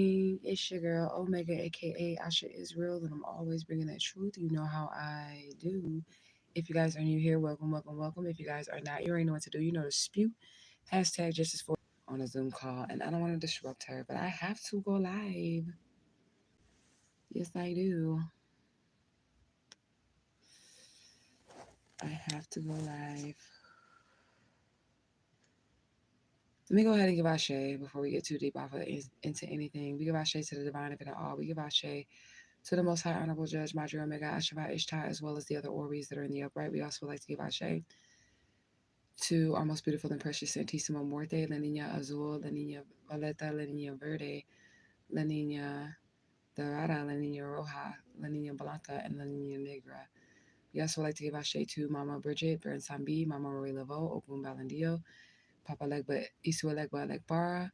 It's your girl Omega, aka Asha Israel, and I'm always bringing that truth. You know how I do. If you guys are new here, welcome, welcome, welcome. If you guys are not, you already know what to do. You know to spew. Hashtag justice for on a Zoom call, and I don't want to disrupt her, but I have to go live. Yes, I do. I have to go live. Let me go ahead and give Ashe before we get too deep off of into anything. We give Ashe to the divine of it all. We give Ashe to the Most High Honorable Judge Madri Omega Ashavat Ishtar, as well as the other Orbis that are in the upright. We also would like to give Ashe to our most beautiful and precious Santísima Muerte, La Niña Azul, La Niña Violeta, La Niña Verde, La Niña Dorada, La Niña Roja, La Niña Blanca, and La Niña Negra. We also would like to give Ashe to Mama Bridget, Baron Sambi, Mama Roy Laveau, Ogun Balandio, Papa Legba, Isu Legba Legbara.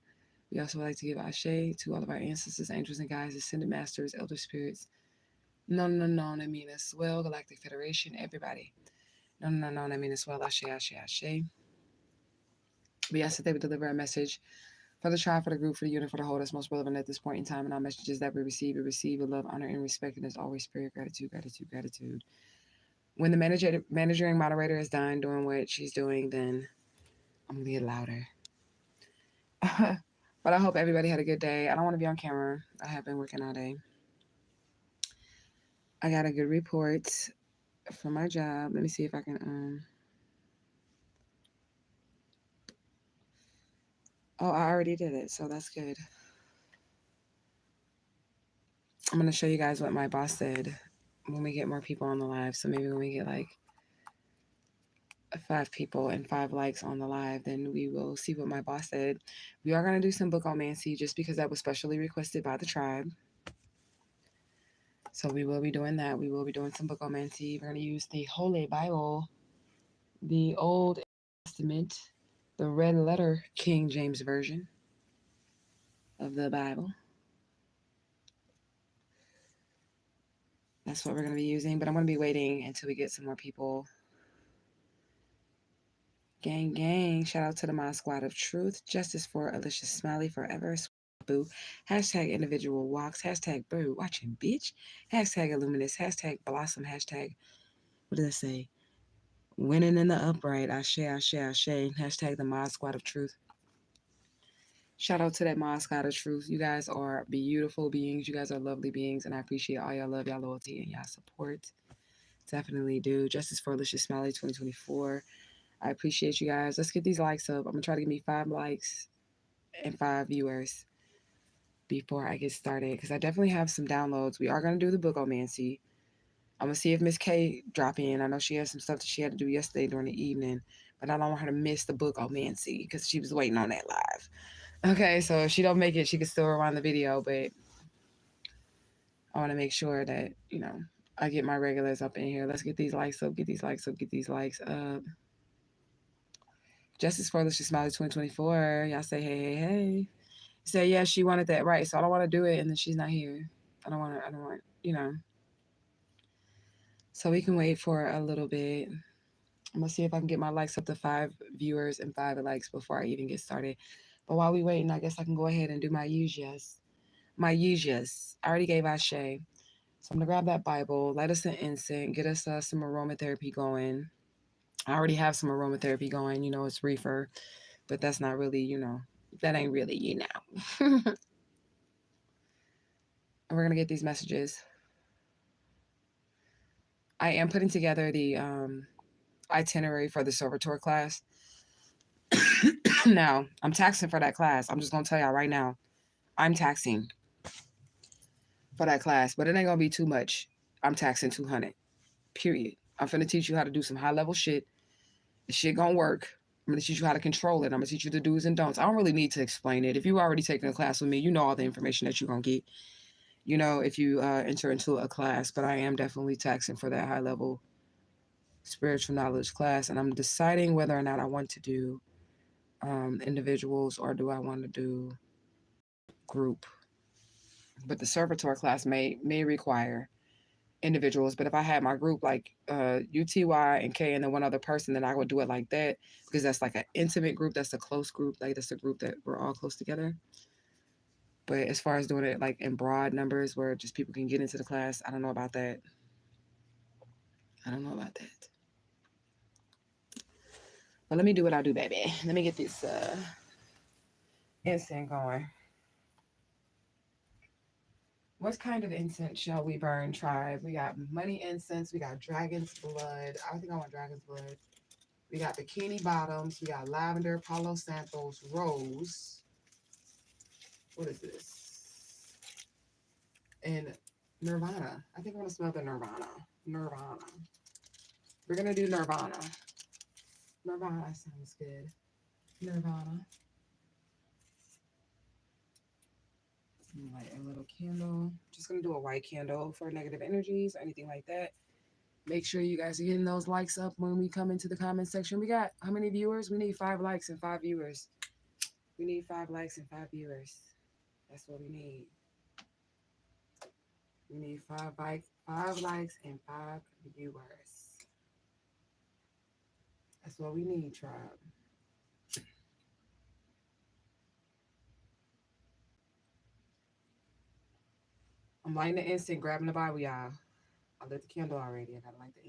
We also would like to give Ashe to all of our ancestors, angels, and guides, ascended masters, elder spirits. No, no, no, I mean as well, Galactic Federation, everybody. No, no, no, I mean as well, Ashe, Ashe, Ashe. We ask that they would deliver a message for the tribe, for the group, for the unit, for the whole that's most relevant at this point in time. And our messages that we receive with love, honor, and respect. And as always, spirit, gratitude, gratitude, gratitude. When the managing moderator is done doing what she's doing, then I'm going to get louder. But I hope everybody had a good day. I don't want to be on camera. I have been working all day. I got a good report from my job. Let me see if I can. Oh, I already did it, so that's good. I'm going to show you guys what my boss said when we get more people on the live. So maybe when we get like 5 people and 5 likes on the live, then we will see what my boss said. We are going to do some Bookomancy just because that was specially requested by the tribe. So we will be doing that. We will be doing some Bookomancy. We're going to use the Holy Bible, the Old Testament, the red letter King James Version of the Bible. That's what we're going to be using, but I'm going to be waiting until we get some more people. Gang, gang. Shout out to the Mod Squad of Truth. Justice for Alicia Smiley forever. Boo. Hashtag individual walks. Hashtag bird watching bitch. Hashtag illuminous. Hashtag blossom. Hashtag, what did I say? Winning in the upright. Ashe, ashe, ashe. Hashtag the Mod Squad of Truth. Shout out to that Mod Squad of Truth. You guys are beautiful beings. You guys are lovely beings. And I appreciate all y'all love, y'all loyalty, and y'all support. Definitely do. Justice for Alicia Smiley 2024. I appreciate you guys. Let's get these likes up. I'm going to try to give me 5 likes and 5 viewers before I get started because I definitely have some downloads. We are going to do the Bookomancy. I'm going to see if Miss K drop in. I know she has some stuff that she had to do yesterday during the evening, but I don't want her to miss the Bookomancy because she was waiting on that live. Okay, so if she don't make it, she can still rewind the video, but I want to make sure that, I get my regulars up in here. Let's get these likes up, get these likes up, get these likes up. Justice for Alicia Smiley 2024. Y'all say, hey, hey, hey. Say, yeah, she wanted that right. So I don't want to do it and then she's not here. I don't want, So we can wait for a little bit. I'm going to see if I can get my likes up to 5 viewers and 5 likes before I even get started. But while we waiting, I guess I can go ahead and do my usuals. My usuals. I already gave Ashe. So I'm going to grab that Bible, light us an incense, get us some aromatherapy going. I already have some aromatherapy going. It's reefer. But that's not really, that ain't really, And we're going to get these messages. I am putting together the itinerary for the servitor class. Now, I'm taxing for that class. I'm just going to tell y'all right now. I'm taxing for that class, but it ain't going to be too much. I'm taxing 200. Period. I'm finna teach you how to do some high level shit. The shit gonna work. I'm gonna teach you how to control it. I'm gonna teach you the do's and don'ts. I don't really need to explain it. If you already taken a class with me, you know all the information that you're gonna get. If you enter into a class, but I am definitely taxing for that high level spiritual knowledge class, and I'm deciding whether or not I want to do individuals or do I want to do group. But the servitor class may require individuals, but if I had my group like UTY and K and then one other person, then I would do it like that because that's like an intimate group. That's a close group. Like that's a group that we're all close together. But as far as doing it like in broad numbers where just people can get into the class, I don't know about that. I don't know about that. But let me do what I do, baby. Let me get this incense going. What kind of incense shall we burn, tribe? We got money incense. We got dragon's blood. I think I want dragon's blood. We got bikini bottoms. We got lavender, Palo Santos, rose. What is this? And Nirvana. I think I want to smell the Nirvana. Nirvana. We're going to do Nirvana. Nirvana sounds good. Nirvana. Light a little candle. Just going to do a white candle for negative energies or anything like that. Make sure you guys are getting those likes up when we come into the comment section. We got how many viewers? We need 5 likes and 5 viewers. We need 5 likes and 5 viewers. That's what we need. We need 5 likes and 5 viewers. That's what we need, tribe. I'm lighting the incense, grabbing the Bible, y'all. I lit the candle already. I gotta light the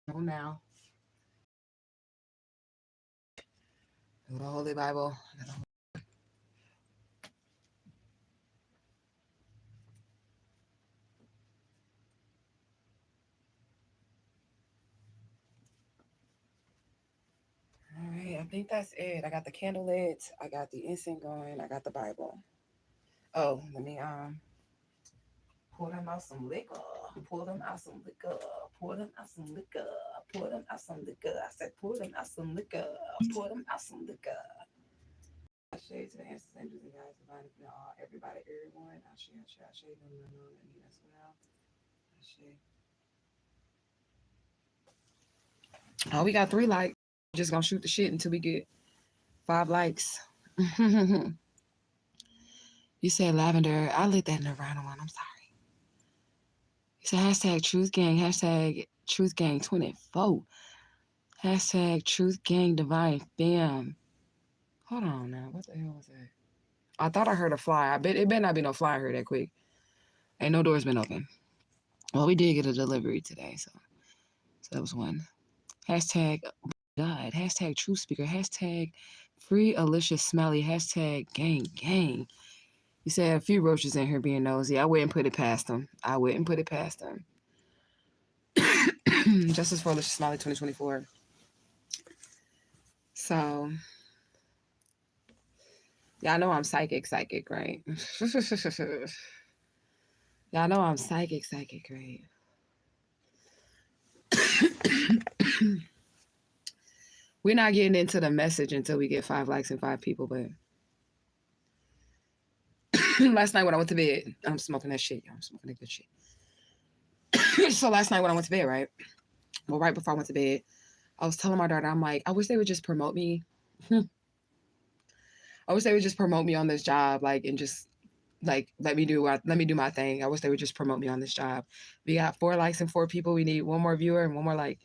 incense now. Do the Holy Bible. All right, I think that's it. I got the candle lit. I got the incense going. I got the Bible. Oh, let me pour them out some liquor. Pour them out some liquor. Pour them out some liquor. Pour them out some liquor. I said, pour them out some liquor. Pour them out some liquor. Shade to the ancestors, angels, and guys, divine, and all, everybody, everyone. I shade them, and me as well. I shade. Oh, we got 3 likes. Just gonna shoot the shit until we get 5 likes. You said lavender. I lit that Nirvana one. I'm sorry. You said hashtag Truth Gang. Hashtag Truth Gang 24. Hashtag Truth Gang Divine Fam. Hold on now. What the hell was that? I thought I heard a fly. I bet it better not be no fly here that quick. Ain't no doors been open. Well, we did get a delivery today, so that was one. Hashtag God. Hashtag True Speaker. Hashtag Free Alicia Smelly. Hashtag Gang Gang. You said a few roaches in here being nosy. I wouldn't put it past them. I wouldn't put it past them. Justice for Alicia Smiley 2024. So, y'all know I'm psychic, right? Y'all know I'm psychic, right? We're not getting into the message until we get 5 likes and 5 people, but last night when I went to bed, I'm smoking that shit, y'all. I'm smoking that good shit. So last night when I went to bed, right? Well, right before I went to bed, I was telling my daughter, I'm like, I wish they would just promote me. I wish they would just promote me on this job, like, and just like let me do my thing. I wish they would just promote me on this job. We got 4 likes and 4 people. We need 1 more viewer and 1 more like.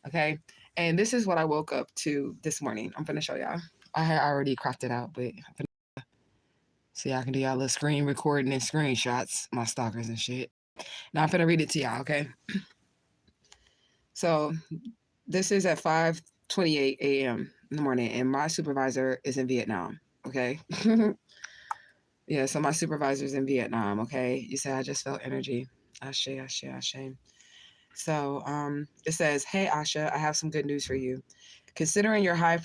Okay. And this is what I woke up to this morning. I'm gonna show y'all. I had already cropped it out, but so y'all can do y'all little screen recording and screenshots, my stalkers and shit. Now I'm gonna read it to y'all, okay? So this is at 5:28 a.m. in the morning, and my supervisor is in Vietnam, okay? Yeah, so my supervisor's in Vietnam, okay? You said I just felt energy. Ashe. So it says, hey, Asha, I have some good news for you. Considering your high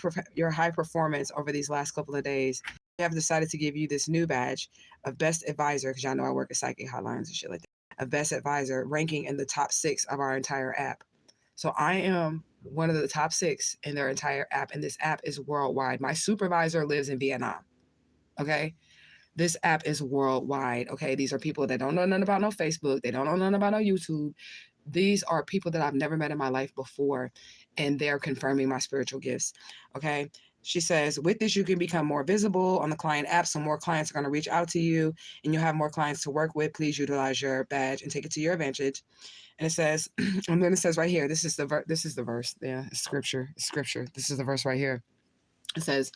performance over these last couple of days, we have decided to give you this new badge of Best Advisor, because y'all know I work at Psychic Hotlines and shit like that, of Best Advisor, ranking in the top 6 of our entire app. So I am one of the top 6 in their entire app, and this app is worldwide. My supervisor lives in Vietnam, okay? This app is worldwide, okay? These are people that don't know nothing about no Facebook. They don't know nothing about no YouTube. These are people that I've never met in my life before, and they're confirming my spiritual gifts, okay? She says, with this, you can become more visible on the client app, so more clients are going to reach out to you, and you'll have more clients to work with. Please utilize your badge and take it to your advantage. And it says, and then it says right here, this is the verse. Yeah, it's scripture. This is the verse right here. It says,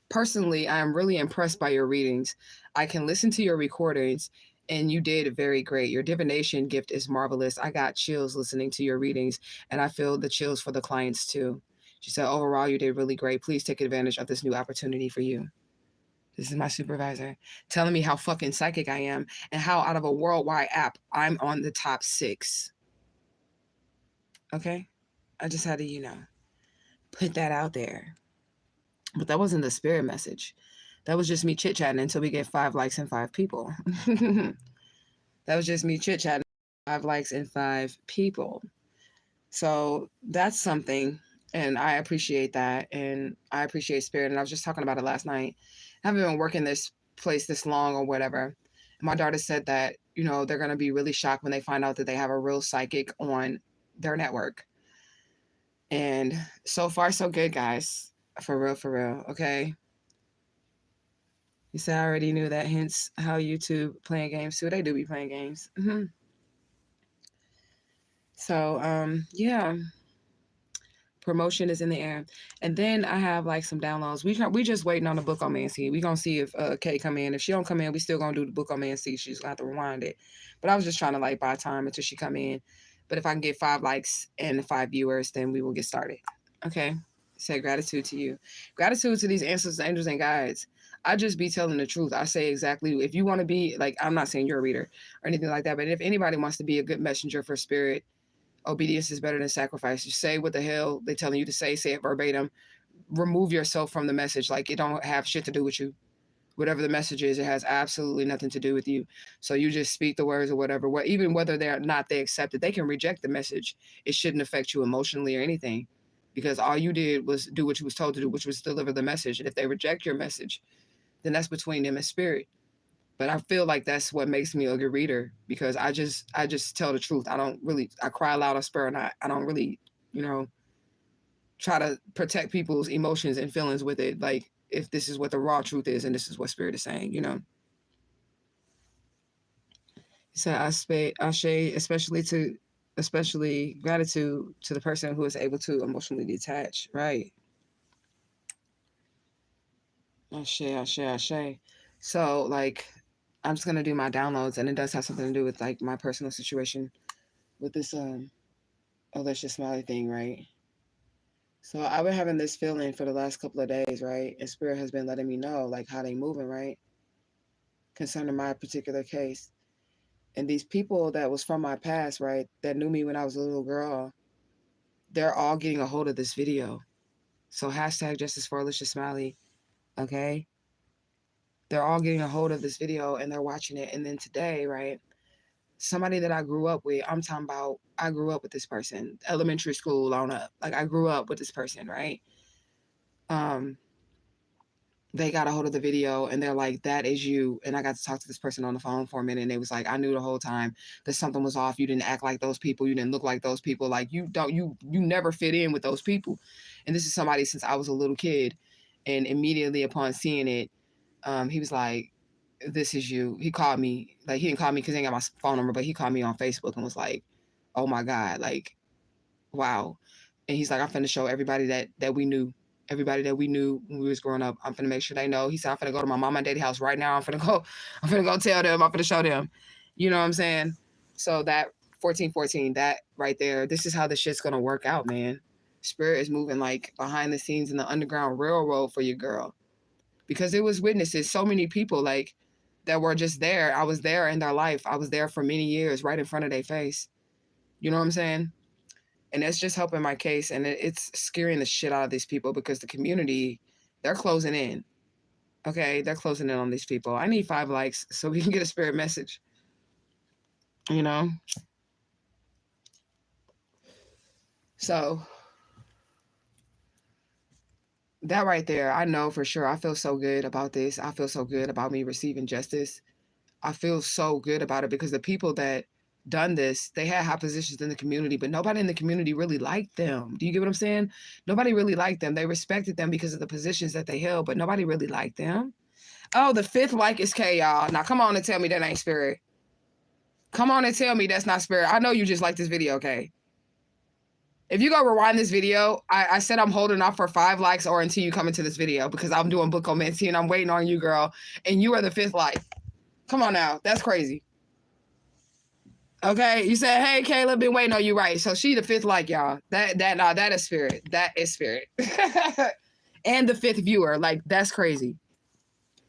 Personally, I am really impressed by your readings. I can listen to your recordings, and you did very great. Your divination gift is marvelous. I got chills listening to your readings, and I feel the chills for the clients too. She said, overall, you did really great. Please take advantage of this new opportunity for you. This is my supervisor telling me how fucking psychic I am and how out of a worldwide app, I'm on the top 6. Okay? I just had to, put that out there. But that wasn't the spirit message. That was just me chit-chatting until we get 5 likes and 5 people. That was just me chit-chatting. 5 likes and 5 people. So that's something, and I appreciate that, and I appreciate spirit. And I was just talking about it last night. I haven't been working this place this long or whatever. My daughter said that, they're going to be really shocked when they find out that they have a real psychic on their network. And so far, so good, guys. For real, okay? You said I already knew that, hence how YouTube playing games too. They do be playing games. So, yeah. Promotion is in the air. And then I have like some downloads. We just waiting on the Bookomancy. We gonna see if Kay come in. If she don't come in, we still gonna do the Bookomancy. She's gonna have to rewind it. But I was just trying to like buy time until she come in. But if I can get 5 likes and 5 viewers, then we will get started. Okay. Say gratitude to you. Gratitude to these ancestors, angels, and guides. I just be telling the truth. I say exactly, if you want to be like, I'm not saying you're a reader or anything like that, but if anybody wants to be a good messenger for spirit, obedience is better than sacrifice. You say what the hell they're telling you to say it verbatim. Remove yourself from the message. Like, it don't have shit to do with you. Whatever the message is, it has absolutely nothing to do with you. So you just speak the words or whatever. Even whether they're not, they accept it. They can reject the message. It shouldn't affect you emotionally or anything, because all you did was do what you was told to do, which was deliver the message. And if they reject your message, then that's between them and spirit. But I feel like that's what makes me a good reader, because I just tell the truth. I cry loud, I spare not. I don't really, try to protect people's emotions and feelings with it. Like, if this is what the raw truth is and this is what spirit is saying, So I say, especially gratitude to the person who is able to emotionally detach. Right. Ashe. So, like, I'm just gonna do my downloads, and it does have something to do with like my personal situation with this Alicia Smiley thing, right? So I've been having this feeling for the last couple of days, right? And spirit has been letting me know like how they moving, right? Concerning my particular case. And these people that was from my past, right, that knew me when I was a little girl, they're all getting a hold of this video. So hashtag justice for Alicia Smiley, okay? They're all getting a hold of this video and they're watching it. And then today, right, somebody that I grew up with, I'm talking about, I grew up with this person, elementary school on up. Like, I grew up with this person, right? They got a hold of the video and they're like, that is you. And I got to talk to this person on the phone for a minute, and they was like, I knew the whole time that something was off. You didn't act like those people. You didn't look like those people. Like, you never fit in with those people. And this is somebody since I was a little kid. And immediately upon seeing it, he was like, this is you. He called me. Like, he didn't call me because he ain't got my phone number, but he called me on Facebook and was like, oh my God, like, wow. And he's like, I'm finna show everybody that we knew. Everybody that we knew when we was growing up, I'm finna make sure they know. He said, I'm finna go to my mama and daddy house right now. I'm finna go tell them. I'm finna show them. You know what I'm saying? So that 1414, that right there, this is how this shit's gonna work out, man. Spirit is moving like behind the scenes in the Underground Railroad for your girl. Because there was witnesses, so many people like that were just there. I was there in their life. I was there for many years, right in front of their face. You know what I'm saying? And that's just helping my case. And it's scaring the shit out of these people, because the community, they're closing in. Okay, they're closing in on these people. I need 5 likes so we can get a spirit message. So that right there, I know for sure. I feel so good about this. I feel so good about me receiving justice. I feel so good about it, because the people that done this, they had high positions in the community, but nobody in the community really liked them. Do you get what I'm saying? Nobody really liked them. They respected them because of the positions that they held, but nobody really liked them. Oh, the 5th like is K, y'all. Now come on and tell me that ain't spirit. Come on and tell me that's not spirit. I know you just like this video, okay? If you go rewind this video, I said I'm holding off for 5 likes or until you come into this video because I'm doing Bookomancy and I'm waiting on you, girl. And you are the 5th like. Come on now. That's crazy. Okay, you said, hey, Caleb, been waiting on you, right? So she the 5th like, y'all. That is spirit. That is spirit. And the 5th viewer. Like, that's crazy.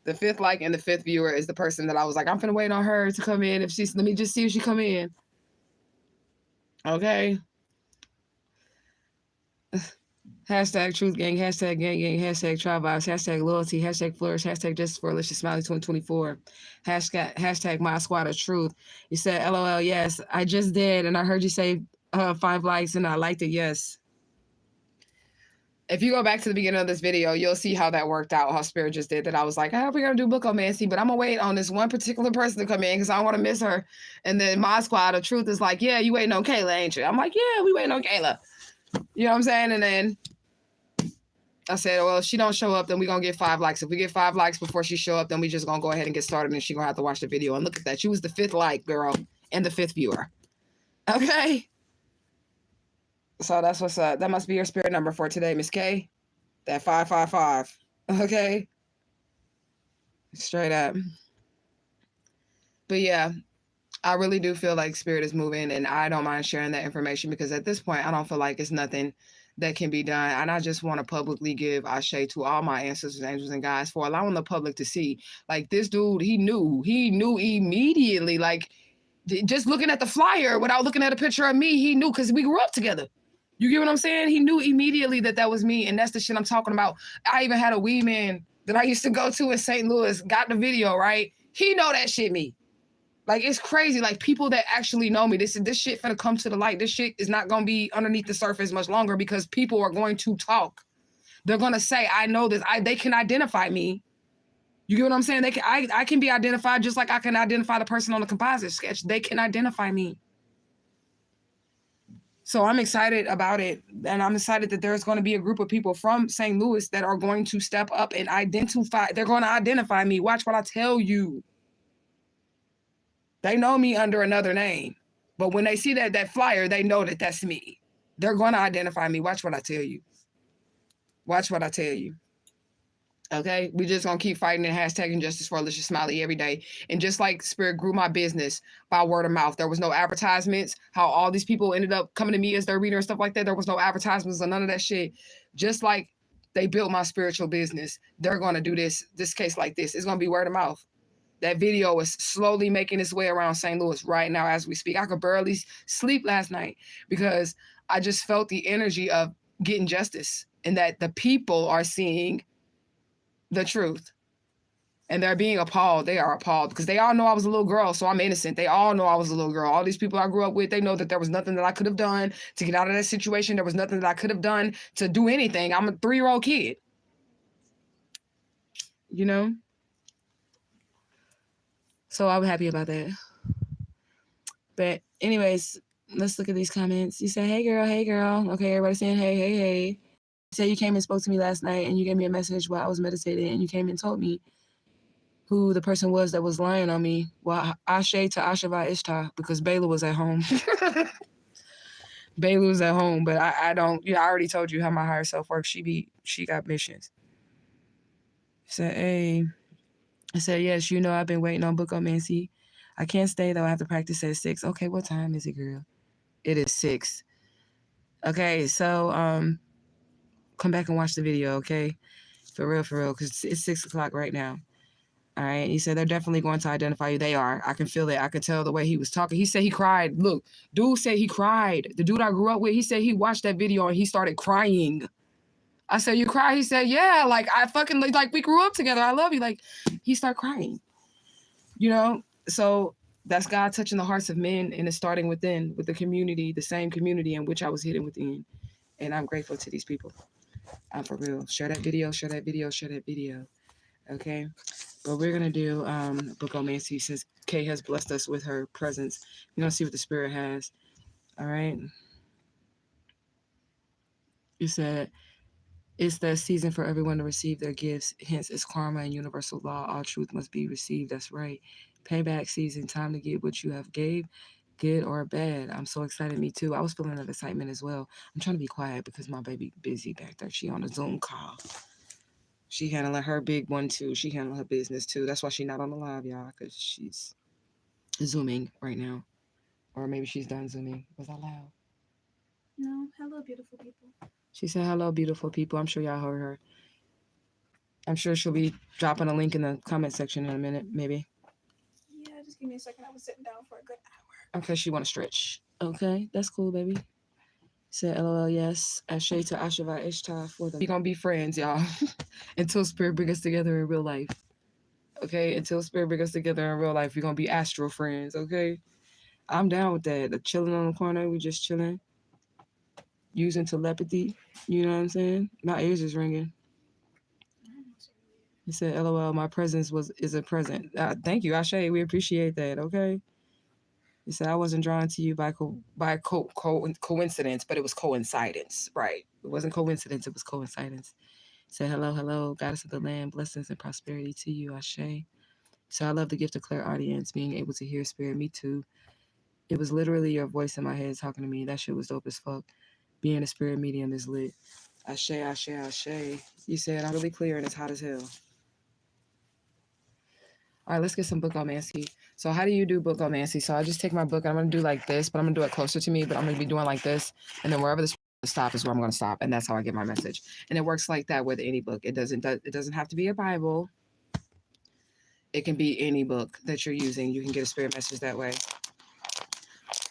The 5th like and the 5th viewer is the person that I was like, I'm finna wait on her to come in. Let me just see if she come in. Okay. Hashtag truth gang, hashtag gang gang, hashtag tribe vibes, hashtag loyalty, hashtag flourish, hashtag justice for Alicia Smiley 2024, hashtag my squad of truth. You said LOL, yes, I just did, and I heard you say 5 likes, and I liked it, yes. If you go back to the beginning of this video, you'll see how that worked out, how Spirit just did that. I was like, we're going to do Bookomancy, but I'm going to wait on this one particular person to come in because I don't want to miss her. And then my squad of truth is like, yeah, you waiting on Kayla, ain't you? I'm like, yeah, we waiting on Kayla. You know what I'm saying? And then I said, well, if she don't show up, then we're going to get 5 likes. If we get 5 likes before she show up, then we just going to go ahead and get started and she going to have to watch the video. And look at that. She was the 5th like, girl, and the 5th viewer. Okay? So that's what's up. That must be your spirit number for today, Miss K. That 555. Okay? Straight up. But yeah, I really do feel like spirit is moving, and I don't mind sharing that information because at this point, I don't feel like it's nothing that can be done. And I just want to publicly give ashe to all my ancestors, angels, and guides for allowing the public to see. Like, this dude, he knew immediately. Like, just looking at the flyer without looking at a picture of me, he knew because we grew up together. You get what I'm saying? He knew immediately that was me, and that's the shit I'm talking about. I even had a weed man that I used to go to in St. Louis, got the video, right? He know that shit me. Like, it's crazy. Like, people that actually know me, this shit finna come to the light. This shit is not gonna be underneath the surface much longer because people are going to talk. They're gonna say, I know this. They can identify me. You get what I'm saying? I can be identified just like I can identify the person on the composite sketch. They can identify me. So I'm excited about it. And I'm excited that there's going to be a group of people from St. Louis that are going to step up and identify. They're going to identify me. Watch what I tell you. They know me under another name, but when they see that flyer, they know that that's me. They're going to identify me. Watch what I tell you. Watch what I tell you. Okay? We just going to keep fighting and hashtagging justice for Alicia Smiley every day. And just like Spirit grew my business by word of mouth, there was no advertisements, how all these people ended up coming to me as their reader and stuff like that. There was no advertisements or none of that shit. Just like they built my spiritual business, they're going to do this case like this. It's going to be word of mouth. That video is slowly making its way around St. Louis right now as we speak. I could barely sleep last night because I just felt the energy of getting justice and that the people are seeing the truth. And they're being appalled. They are appalled because they all know I was a little girl, so I'm innocent. They all know I was a little girl. All these people I grew up with, they know that there was nothing that I could have done to get out of that situation. There was nothing that I could have done to do anything. I'm a 3-year-old kid. You know? So I'm happy about that. But anyways, let's look at these comments. You say, hey girl, hey girl. Okay, everybody saying hey, hey, hey. You say you came and spoke to me last night and you gave me a message while I was meditating and you came and told me who the person was that was lying on me. Well, ashe to Ashava Ishtar because Bayla was at home. Bayla was at home, but I don't, I already told you how my higher self works. She got missions. You said, hey. I said, yes, I've been waiting on Bookomancy. I can't stay, though. I have to practice at 6. Okay, what time is it, girl? It is 6. Okay, so come back and watch the video, okay? For real, because it's 6 o'clock right now. All right, he said they're definitely going to identify you. They are. I can feel it. I can tell the way he was talking. He said he cried. Look, dude said he cried. The dude I grew up with, he said he watched that video and he started crying. I said, you cry? He said, yeah, like, I fucking, like, we grew up together. I love you. Like, he started crying, So that's God touching the hearts of men, and it's starting within, with the community, the same community in which I was hidden within. And I'm grateful to these people. I'm for real. Share that video, share that video, share that video. Okay? But we're going to do Bookomancy since Kay has blessed us with her presence. We're going to see what the Spirit has. All right? You said, it's the season for everyone to receive their gifts. Hence, it's karma and universal law. All truth must be received. That's right. Payback season. Time to get what you have gave. good or bad. I'm so excited. Me too. I was feeling that excitement as well. I'm trying to be quiet because my baby busy back there. She on a Zoom call. She handling her big one too. She handling her business too. That's why she not on the live, y'all, because she's zooming right now. Or maybe she's done zooming. Was that loud? No. Hello, beautiful people. She said, hello, beautiful people. I'm sure y'all heard her. I'm sure she'll be dropping a link in the comment section in a minute, maybe. Yeah, just give me a second. I was sitting down for a good hour. Okay, she want to stretch. Okay, that's cool, baby. Said LOL, yes. Ashe to Ashava Ishtar for them. We gonna be friends, y'all. Until spirit bring us together in real life. Okay, until spirit bring us together in real life, we're gonna be astral friends, okay? I'm down with that. The chilling on the corner, we just chilling. Using telepathy. You know what I'm saying? My ears is ringing. He said, LOL, my presence is a present. Thank you, Ashe. We appreciate that, okay? He said, I wasn't drawn to you by coincidence, but it was coincidence, right? It wasn't coincidence, it was coincidence. Say hello, hello, goddess of the land, blessings and prosperity to you, Ashe. So I love the gift of clairaudience, being able to hear spirit. Me too. It was literally your voice in my head talking to me. That shit was dope as fuck. Being a spirit medium is lit. Ashe, Ashe, Ashe. You said I'm really clear and it's hot as hell. All right, let's get some bookomancy. So how do you do bookomancy? So I just take my book and I'm gonna do like this, but I'm gonna do it closer to me, but I'm gonna be doing like this, and then wherever the stop is where I'm gonna stop, and that's how I get my message. And it works like that with any book. It doesn't have to be a Bible. It can be any book that you're using. You can get a spirit message that way.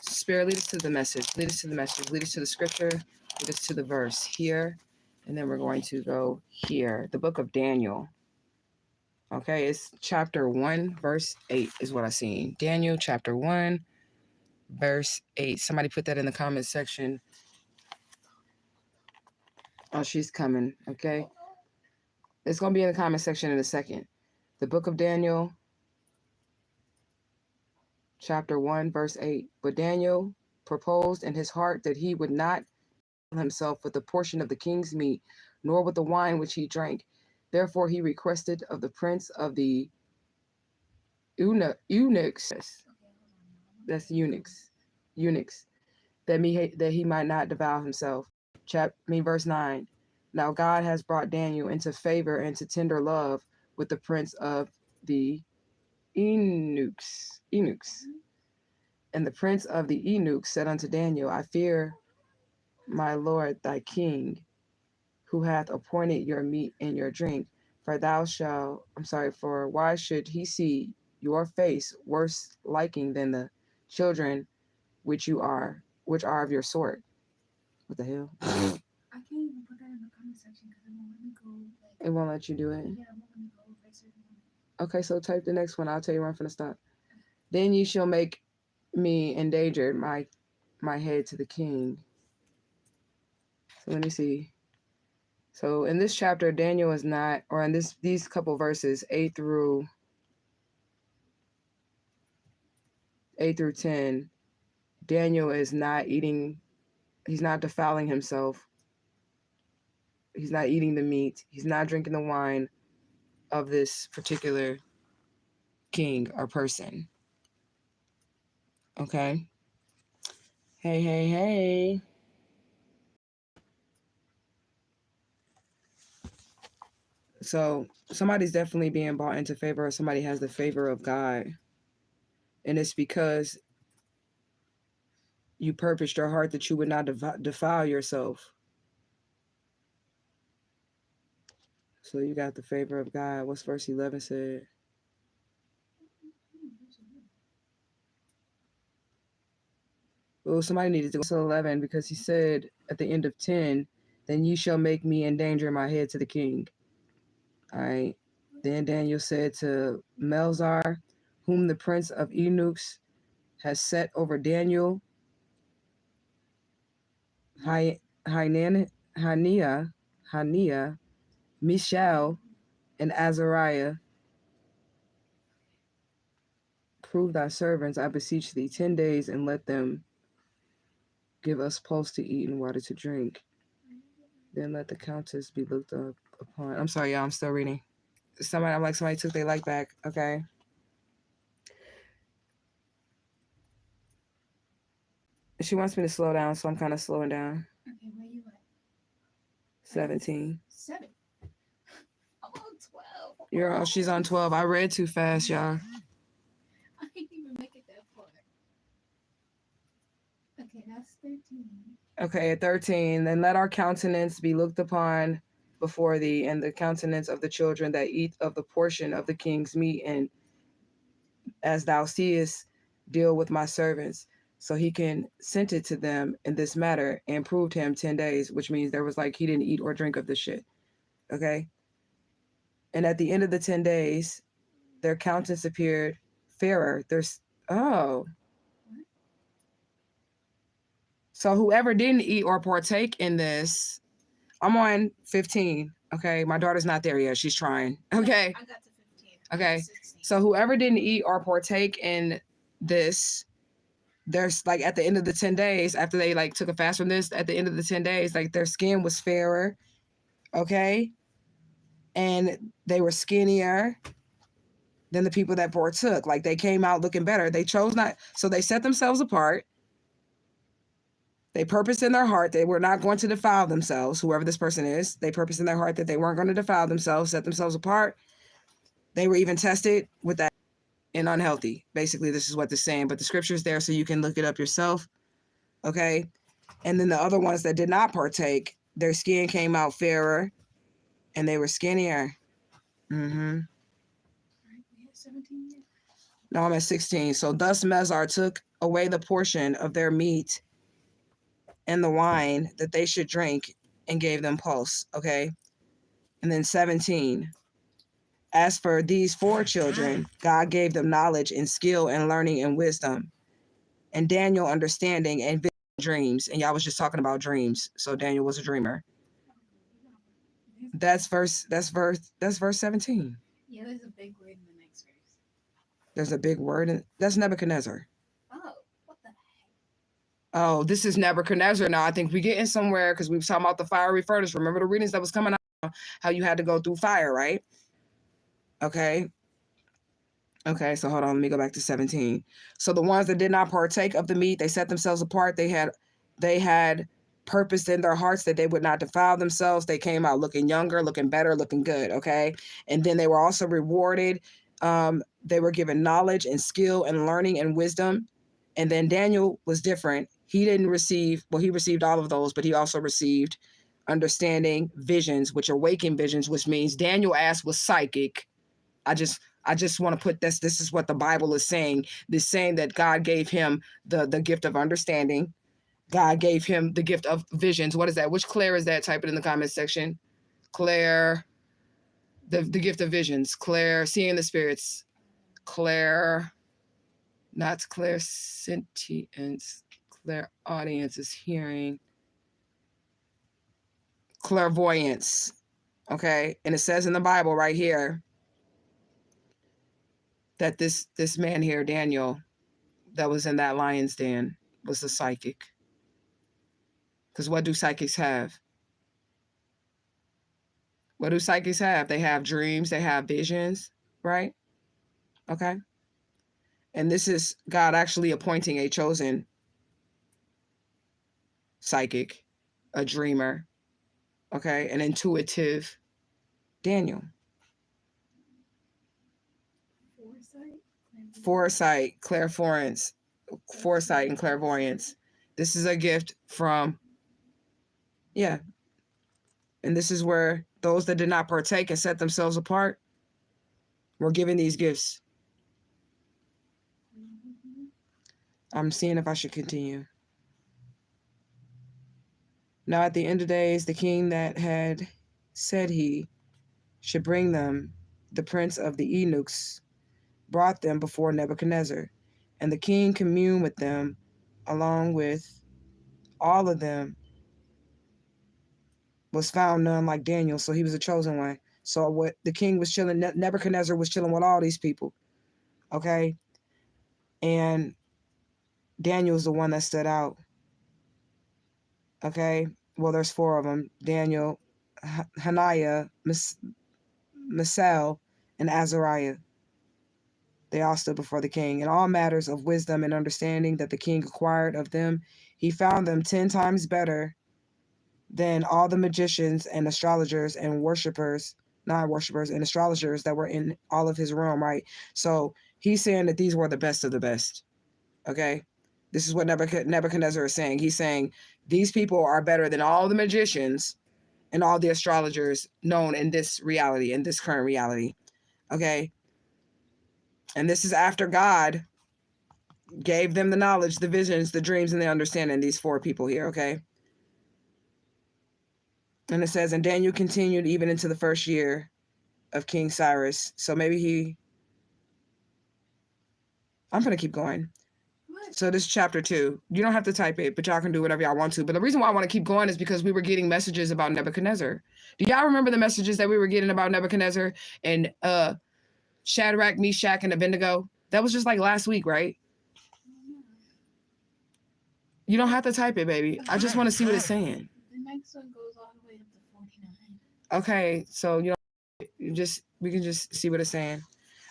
Spirit, lead us to the message. Lead us to the message. Lead us to the scripture. Lead us to the verse here, and then we're going to go here. The book of Daniel. Okay, it's chapter 1, verse 8 is what I seen. Daniel chapter 1, verse 8. Somebody put that in the comment section. Oh, she's coming. Okay. It's going to be in the comment section in a second. The book of Daniel, chapter 1, verse 8. But Daniel proposed in his heart that he would not himself with a portion of the king's meat, nor with the wine which he drank. Therefore he requested of the prince of the eunuchs, that's eunuchs, that he might not devour himself. Verse 9. Now God has brought Daniel into favor and to tender love with the prince of the eunuchs. And the prince of the eunuchs said unto Daniel, I fear my lord thy king, who hath appointed your meat and your drink, for why should he see your face worse liking than the children which are of your sort? What the hell? I can't even put that in the comment section because it won't let me go. It won't let you do it? Yeah, it won't let me go. Okay, so type the next one. I'll tell you where I'm finna stop. Then ye shall make me endangered my head to the king. So let me see. So in this chapter, Daniel is not, or in these couple verses, 8 through 10, Daniel is not eating, he's not defiling himself. He's not eating the meat. He's not drinking the wine of this particular king or person. Okay? Hey, hey, hey. So somebody's definitely being brought into favor, or somebody has the favor of God. And it's because you purposed your heart that you would not defile yourself. So you got the favor of God. What's verse 11 said? Well, somebody needed to go to 11 because he said at the end of 10, then you shall make me endanger my head to the king. All right. Then Daniel said to Melzar, whom the prince of eunuchs has set over Daniel, Hania, Mishael, and Azariah, prove thy servants, I beseech thee, 10 days, and let them give us pulse to eat and water to drink. Then let the countess be looked up upon. I'm sorry, y'all, I'm still reading. Somebody took their like back, okay? She wants me to slow down, so I'm kind of slowing down. Okay, where you at? 17. 7. I'm on 12. You're she's on 12. I read too fast, y'all. I didn't even make it that far. Okay, that's 13. Okay, at 13, then let our countenance be looked upon before thee, and the countenance of the children that eat of the portion of the king's meat, and as thou seest, deal with my servants. So he can sent it to them in this matter and proved him 10 days, which means there was like he didn't eat or drink of the shit. Okay. And at the end of the 10 days, their countenance appeared fairer. Oh. So whoever didn't eat or partake in this, I'm on 15. Okay. My daughter's not there yet. She's trying. Okay. I got to 15. Okay. So whoever didn't eat or partake in this, there's like at the end of the 10 days, after they like took a fast from this, at the end of the 10 days, like their skin was fairer. Okay. And they were skinnier than the people that partook. Like they came out looking better. They chose not. So they set themselves apart. They purposed in their heart they were not going to defile themselves, whoever this person is. They purposed in their heart that they weren't going to defile themselves, set themselves apart. They were even tested with that and unhealthy. Basically, this is what they're saying. But the scripture is there so you can look it up yourself. Okay. And then the other ones that did not partake, their skin came out fairer and they were skinnier. Mm-hmm. 17 years. No, I'm at 16. So thus Mezar took away the portion of their meat and the wine that they should drink and gave them pulse. Okay. And then 17. As for these 4 children, God gave them knowledge and skill and learning and wisdom, and Daniel understanding and dreams. And y'all was just talking about dreams. So Daniel was a dreamer. That's verse 17. Yeah, there's a big word in the next verse. There's a big word that's Nebuchadnezzar. Oh, what the heck? Oh, this is Nebuchadnezzar now. I think we're getting somewhere because we were talking about the fiery furnace. Remember the readings that was coming out, how you had to go through fire, right? Okay. Okay, so hold on. Let me go back to 17. So the ones that did not partake of the meat, they set themselves apart. They had purpose in their hearts that they would not defile themselves. They came out looking younger, looking better, looking good. Okay. And then they were also rewarded. They were given knowledge and skill and learning and wisdom. And then Daniel was different. He didn't receive, well, he received all of those, but he also received understanding, visions, which are waking visions, which means Daniel ass was psychic. I just want to put this is what the Bible is saying. This saying that God gave him the gift of understanding. God gave him the gift of visions. What is that? Which Claire is that? Type it in the comments section. Claire, the gift of visions. Claire, seeing the spirits. Claire, not Claire sentience. Claire audience is hearing. Clairvoyance. Okay. And it says in the Bible right here that this man here, Daniel, that was in that lion's den, was a psychic. Because what do psychics have? What do psychics have? They have dreams, they have visions, right? Okay. And this is God actually appointing a chosen psychic, a dreamer, okay, an intuitive Daniel. Foresight, clairvoyance, foresight and clairvoyance. This is a gift from, yeah. And this is where those that did not partake and set themselves apart were given these gifts. I'm seeing if I should continue. Now at the end of days, the king that had said he should bring them, the prince of the eunuchs, brought them before Nebuchadnezzar. And the king communed with them along with all of them. Was found none like Daniel, so he was a chosen one. So what the king was chilling, Nebuchadnezzar was chilling with all these people. Okay. And Daniel's the one that stood out. Okay. Well, there's 4 of them. Daniel, Hananiah, Mishael, and Azariah. They all stood before the king. In all matters of wisdom and understanding that the king acquired of them, he found them 10 times better than all the magicians and astrologers and worshippers, not worshippers, and astrologers that were in all of his realm, right? So he's saying that these were the best of the best. Okay? This is what Nebuchadnezzar is saying. He's saying these people are better than all the magicians and all the astrologers known in this reality, in this current reality. Okay? And this is after God gave them the knowledge, the visions, the dreams, and the understanding, these 4 people here, okay? And it says, and Daniel continued even into the first year of King Cyrus. So maybe I'm going to keep going. What? So this is chapter 2. You don't have to type it, but y'all can do whatever y'all want to. But the reason why I want to keep going is because we were getting messages about Nebuchadnezzar. Do y'all remember the messages that we were getting about Nebuchadnezzar and Shadrach, Meshach, and Abednego? That was just like last week, right? You don't have to type it, baby. I just want to see what it's saying. The next one goes all the way up to 49. Okay, so we can just see what it's saying.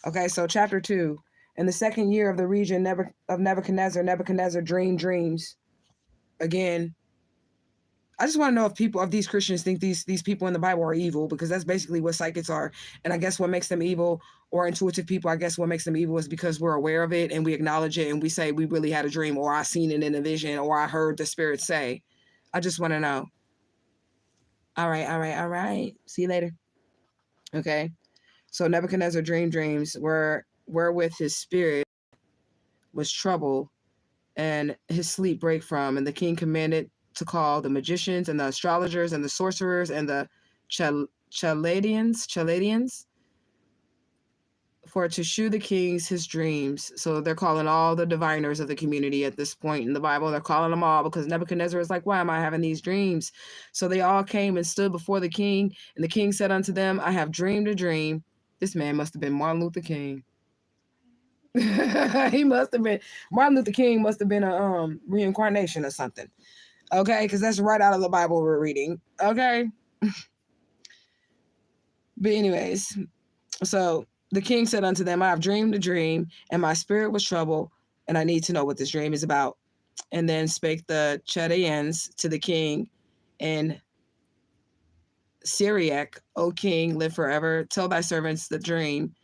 Okay, so chapter 2. In the second year of the region of Nebuchadnezzar dreamed dreams. Again, I just want to know if these Christians think these people in the Bible are evil, because that's basically what psychics are. And I guess what makes them evil, or intuitive people, I guess what makes them evil is because we're aware of it and we acknowledge it and we say we really had a dream, or I seen it in a vision, or I heard the spirit say. I just want to know. All right. See you later. Okay. So Nebuchadnezzar dreamed dreams wherewith his spirit was troubled and his sleep brake from, and the king commanded to call the magicians and the astrologers and the sorcerers and the Chaldeans for to shew the kings his dreams. So they're calling all the diviners of the community at this point in the Bible. They're calling them all because Nebuchadnezzar is like, why am I having these dreams? So they all came and stood before the king, and the king said unto them, I have dreamed a dream. This man must have been Martin Luther King. He must have been. Martin Luther King must have been a reincarnation or something. Okay, because that's right out of the Bible we're reading. Okay. But anyways, so the king said unto them, I have dreamed a dream, and my spirit was troubled, and I need to know what this dream is about. And then spake the Chaldeans to the king in Syriac, O king, live forever. Tell thy servants the dream,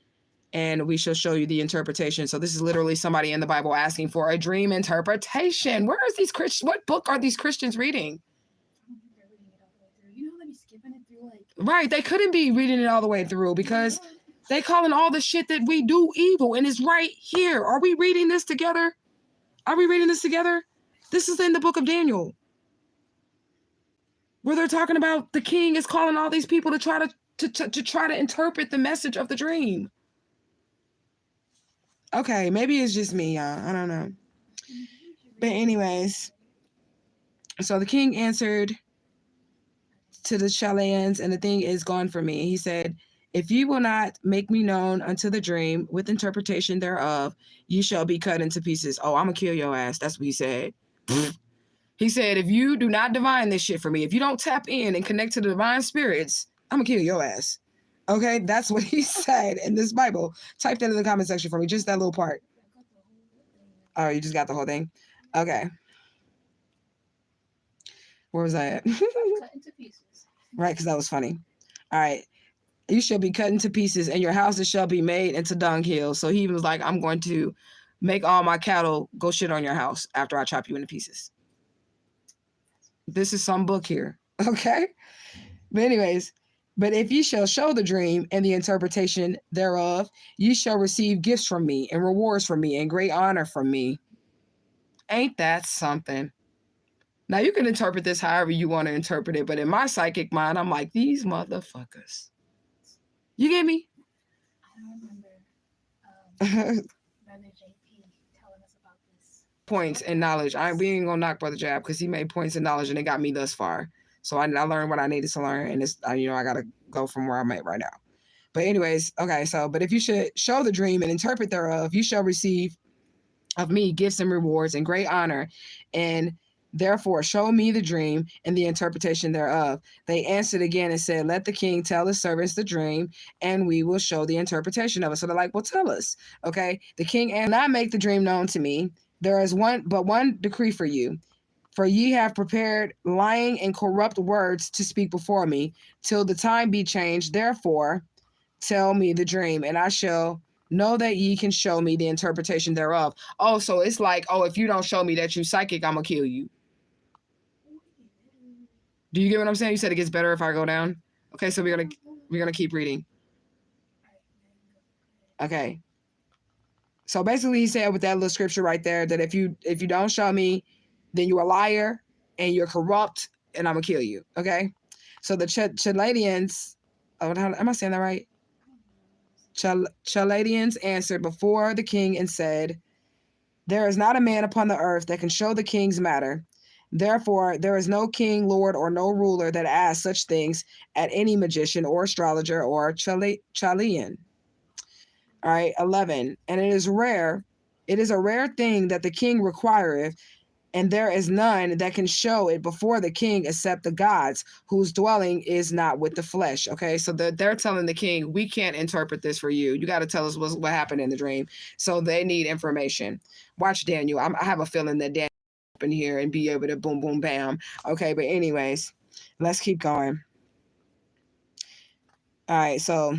and we shall show you the interpretation. So this is literally somebody in the Bible asking for a dream interpretation. Where is these Christians? What book are these Christians reading? You know, they're skipping it through like. Right, they couldn't be reading it all the way through because they calling all the shit that we do evil, and it's right here. Are we reading this together? Are we reading this together? This is in the book of Daniel, where they're talking about the king is calling all these people to try to interpret the message of the dream. Okay, maybe it's just me, y'all. I don't know. But anyways, so the king answered to the Chaldeans, and the thing is gone from me. He said, if you will not make me known unto the dream with interpretation thereof, you shall be cut into pieces. Oh, I'm going to kill your ass. That's what he said. He said, if you do not divine this shit for me, if you don't tap in and connect to the divine spirits, I'm going to kill your ass. Okay, that's what he said in this Bible. Type that in the comment section for me, just that little part. Oh, you just got the whole thing? Okay. Where was I at? Cut into pieces. Right, because that was funny. All right. You shall be cut into pieces, and your houses shall be made into dunghills. So he was like, I'm going to make all my cattle go shit on your house after I chop you into pieces. This is some book here. Okay? But anyways, but if you shall show the dream and the interpretation thereof, you shall receive gifts from me and rewards from me and great honor from me. Ain't that something? Now, you can interpret this however you want to interpret it, but in my psychic mind, I'm like, these motherfuckers. You get me? I don't remember Brother JP telling us about this. Points and knowledge. We ain't gonna knock Brother Jab because he made points and knowledge and it got me thus far. So I learned what I needed to learn, and it's I gotta go from where I'm at right now. But anyways, okay. So, but if you should show the dream and interpret thereof, you shall receive of me gifts and rewards and great honor, and Therefore, show me the dream and the interpretation thereof. They answered again and said, let the king tell his servants the dream, and we will show the interpretation of it. So they're like, well, tell us. Okay. The king and not make the dream known to me. There is one decree for you. For ye have prepared lying and corrupt words to speak before me, till the time be changed. Therefore, tell me the dream, and I shall know that ye can show me the interpretation thereof. Oh, so it's like, oh, if you don't show me that you psychic, I'm gonna kill you. Do you get what I'm saying? You said it gets better if I go down. Okay, so we're gonna keep reading. Okay. So basically, he said with that little scripture right there that if you don't show me, then you're a liar and you're corrupt, and I'm gonna kill you. Okay. So the Chaldeans, am I saying that right? Chaldeans answered before the king and said, there is not a man upon the earth that can show the king's matter. Therefore, there is no king, lord, or no ruler that asks such things at any magician or astrologer or Chaldean. All right, 11. And it is a rare thing that the king requireth, and there is none that can show it before the king except the gods, whose dwelling is not with the flesh. Okay, so they're telling the king, we can't interpret this for you. You got to tell us what happened in the dream. So they need information. Watch Daniel. I have a feeling that Daniel will open here and be able to boom, boom, bam. Okay, but anyways, let's keep going. All right, so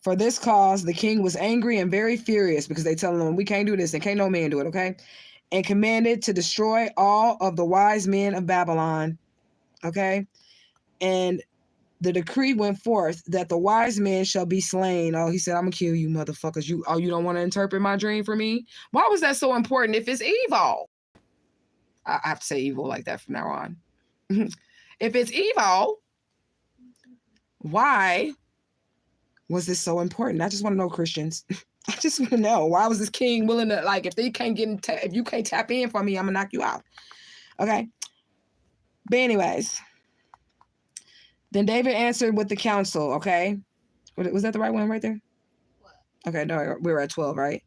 for this cause, the king was angry and very furious because they telling him, we can't do this and can't no man do it, okay? And commanded to destroy all of the wise men of Babylon, okay? And the decree went forth that the wise men shall be slain. Oh, he said, I'm going to kill you, motherfuckers. You don't want to interpret my dream for me? Why was that so important if it's evil? I have to say evil like that from now on. If it's evil, why was this so important? I just want to know, Christians. I just want to know, why was this king willing to, like, if they can't if you can't tap in for me, I'm gonna knock you out. Okay. But anyways, then David answered with the counsel. Okay. Was that the right one right there? What? Okay. No, we were at 12, right?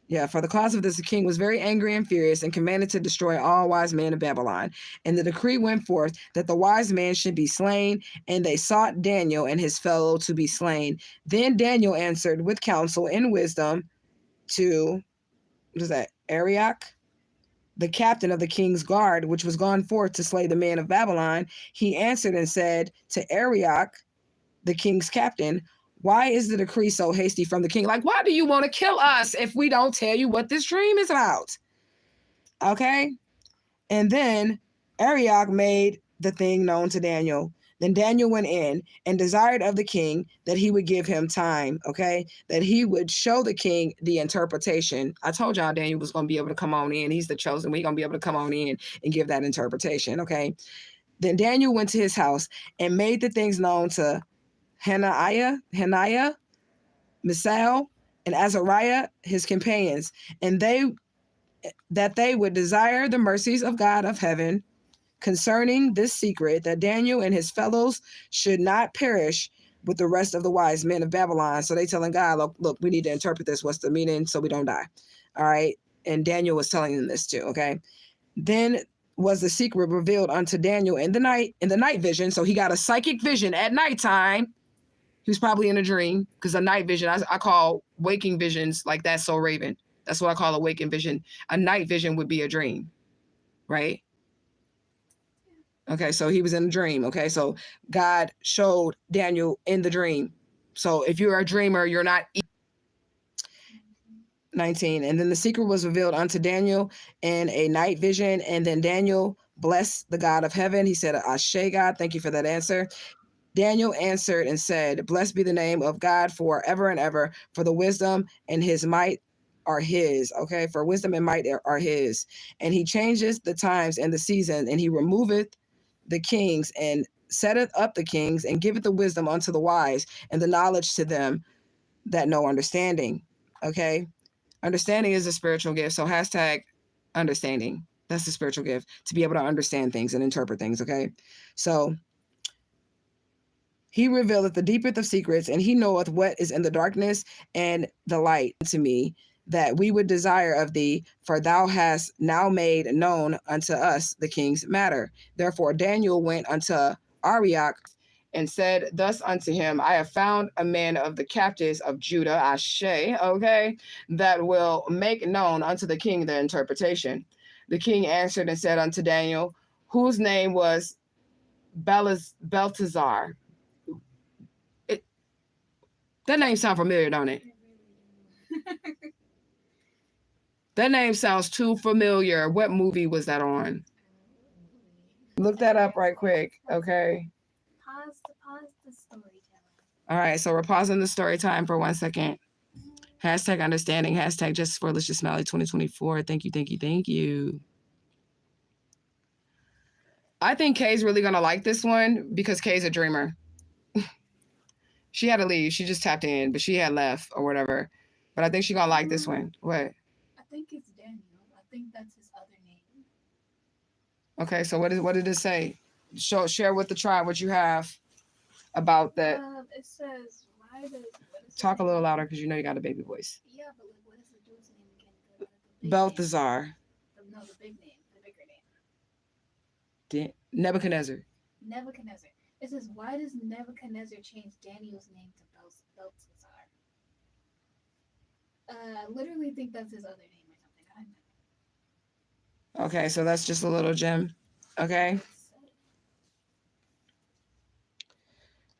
Yeah, for the cause of this, the king was very angry and furious and commanded to destroy all wise men of Babylon. And the decree went forth that the wise man should be slain, and they sought Daniel and his fellow to be slain. Then Daniel answered with counsel and wisdom to, what is that, Arioch, the captain of the king's guard, which was gone forth to slay the men of Babylon. He answered and said to Arioch, the king's captain, why is the decree so hasty from the king? Like, why do you want to kill us if we don't tell you what this dream is about? Okay. And then Arioch made the thing known to Daniel. Then Daniel went in and desired of the king that he would give him time, okay, that he would show the king the interpretation. I told y'all Daniel was going to be able to come on in. He's the chosen. We're going to be able to come on in and give that interpretation, okay? Then Daniel went to his house and made the things known to Hananiah, Mishael, and Azariah, his companions, and they would desire the mercies of God of heaven concerning this secret, that Daniel and his fellows should not perish with the rest of the wise men of Babylon. So they telling God, look, we need to interpret this. What's the meaning? So we don't die. All right. And Daniel was telling them this too. Okay. Then was the secret revealed unto Daniel in the night vision. So he got a psychic vision at nighttime. He was probably in a dream, because a night vision, I call waking visions like that's so Raven. That's what I call a waking vision. A night vision would be a dream, right? Okay, so he was in a dream. Okay, so God showed Daniel in the dream. So if you're a dreamer, you're not 19. And then the secret was revealed unto Daniel in a night vision. And then Daniel blessed the God of heaven. He said, Ashe, God, thank you for that answer. Daniel answered and said, blessed be the name of God forever and ever, for the wisdom and his might are his. Okay, for wisdom and might are his. And he changes the times and the season, and he removeth the kings and setteth up the kings, and giveth the wisdom unto the wise, and the knowledge to them that know understanding. Okay, understanding is a spiritual gift. So hashtag understanding. That's the spiritual gift, to be able to understand things and interpret things. Okay, so he revealeth the deepest of secrets, and he knoweth what is in the darkness and the light to me. that we would desire of thee, for thou hast now made known unto us the king's matter. Therefore Daniel went unto Arioch and said thus unto him, I have found a man of the captives of Judah, Ashe, okay, that will make known unto the king the interpretation. The king answered and said unto Daniel, whose name was Belteshazzar. That name sounds familiar, don't it? That name sounds too familiar. What movie was that on? Look that up right quick, okay? Pause the storytelling. All right, so we're pausing the story time for 1 second. Hashtag understanding, hashtag justice for Alicia Smiley 2024. Thank you, thank you, thank you. I think Kay's really gonna like this one because Kay's a dreamer. She had to leave. She just tapped in, but she had left or whatever. But I think she's gonna like this one. What? I think it's Daniel. I think that's his other name. Okay, so what did it say? Share with the tribe what you have about that. It says, why does... Talk a little louder because you know you got a baby voice. Yeah, but like, what is the dude's name again? The Balthazar. No, the big name. The bigger name. Nebuchadnezzar. Nebuchadnezzar. It says, why does Nebuchadnezzar change Daniel's name to Belteshazzar? I literally think that's his other name or something. I don't know. Okay, so that's just a little gem. Okay.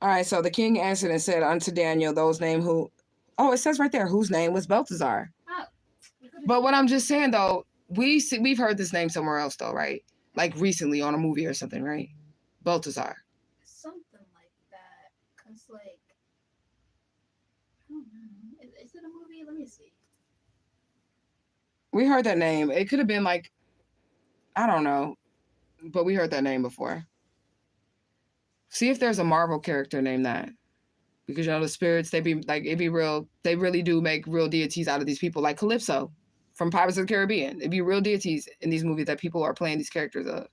All right, so the king answered and said unto Daniel, those name who... Oh, it says right there, whose name was Belteshazzar. Oh. But what I'm just saying, though, we've heard this name somewhere else, though, right? Like recently on a movie or something, right? Belteshazzar. Something like that. Because, like... I don't know. Is it a movie? Let me see. We heard that name. It could have been like... I don't know. But we heard that name before. See if there's a Marvel character named that. Because, you know, the spirits, they really do make real deities out of these people. Like Calypso from Pirates of the Caribbean. It'd be real deities in these movies that people are playing these characters of.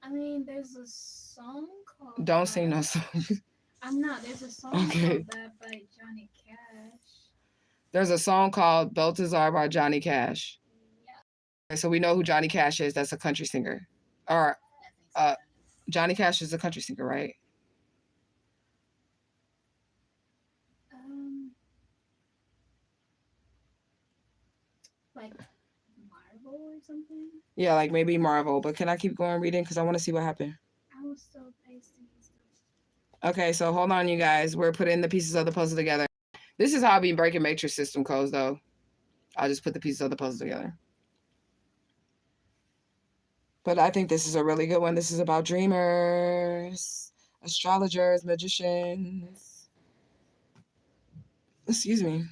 I mean, there's a song called... Don't sing no song. I'm not. There's a song called that by Johnny Cash. There's a song called Belteshazzar by Johnny Cash. Yeah. So we know who Johnny Cash is. That's a country singer. Or, Johnny Cash is a country singer, right? Like Marvel or something? Yeah, like maybe Marvel. But can I keep going reading? Because I want to see what happened. I was still pasting stuff. Okay, so hold on, you guys. We're putting the pieces of the puzzle together. This is how I be breaking matrix system codes, though. I'll just put the pieces of the puzzle together. But I think this is a really good one. This is about dreamers, astrologers, magicians. Excuse me.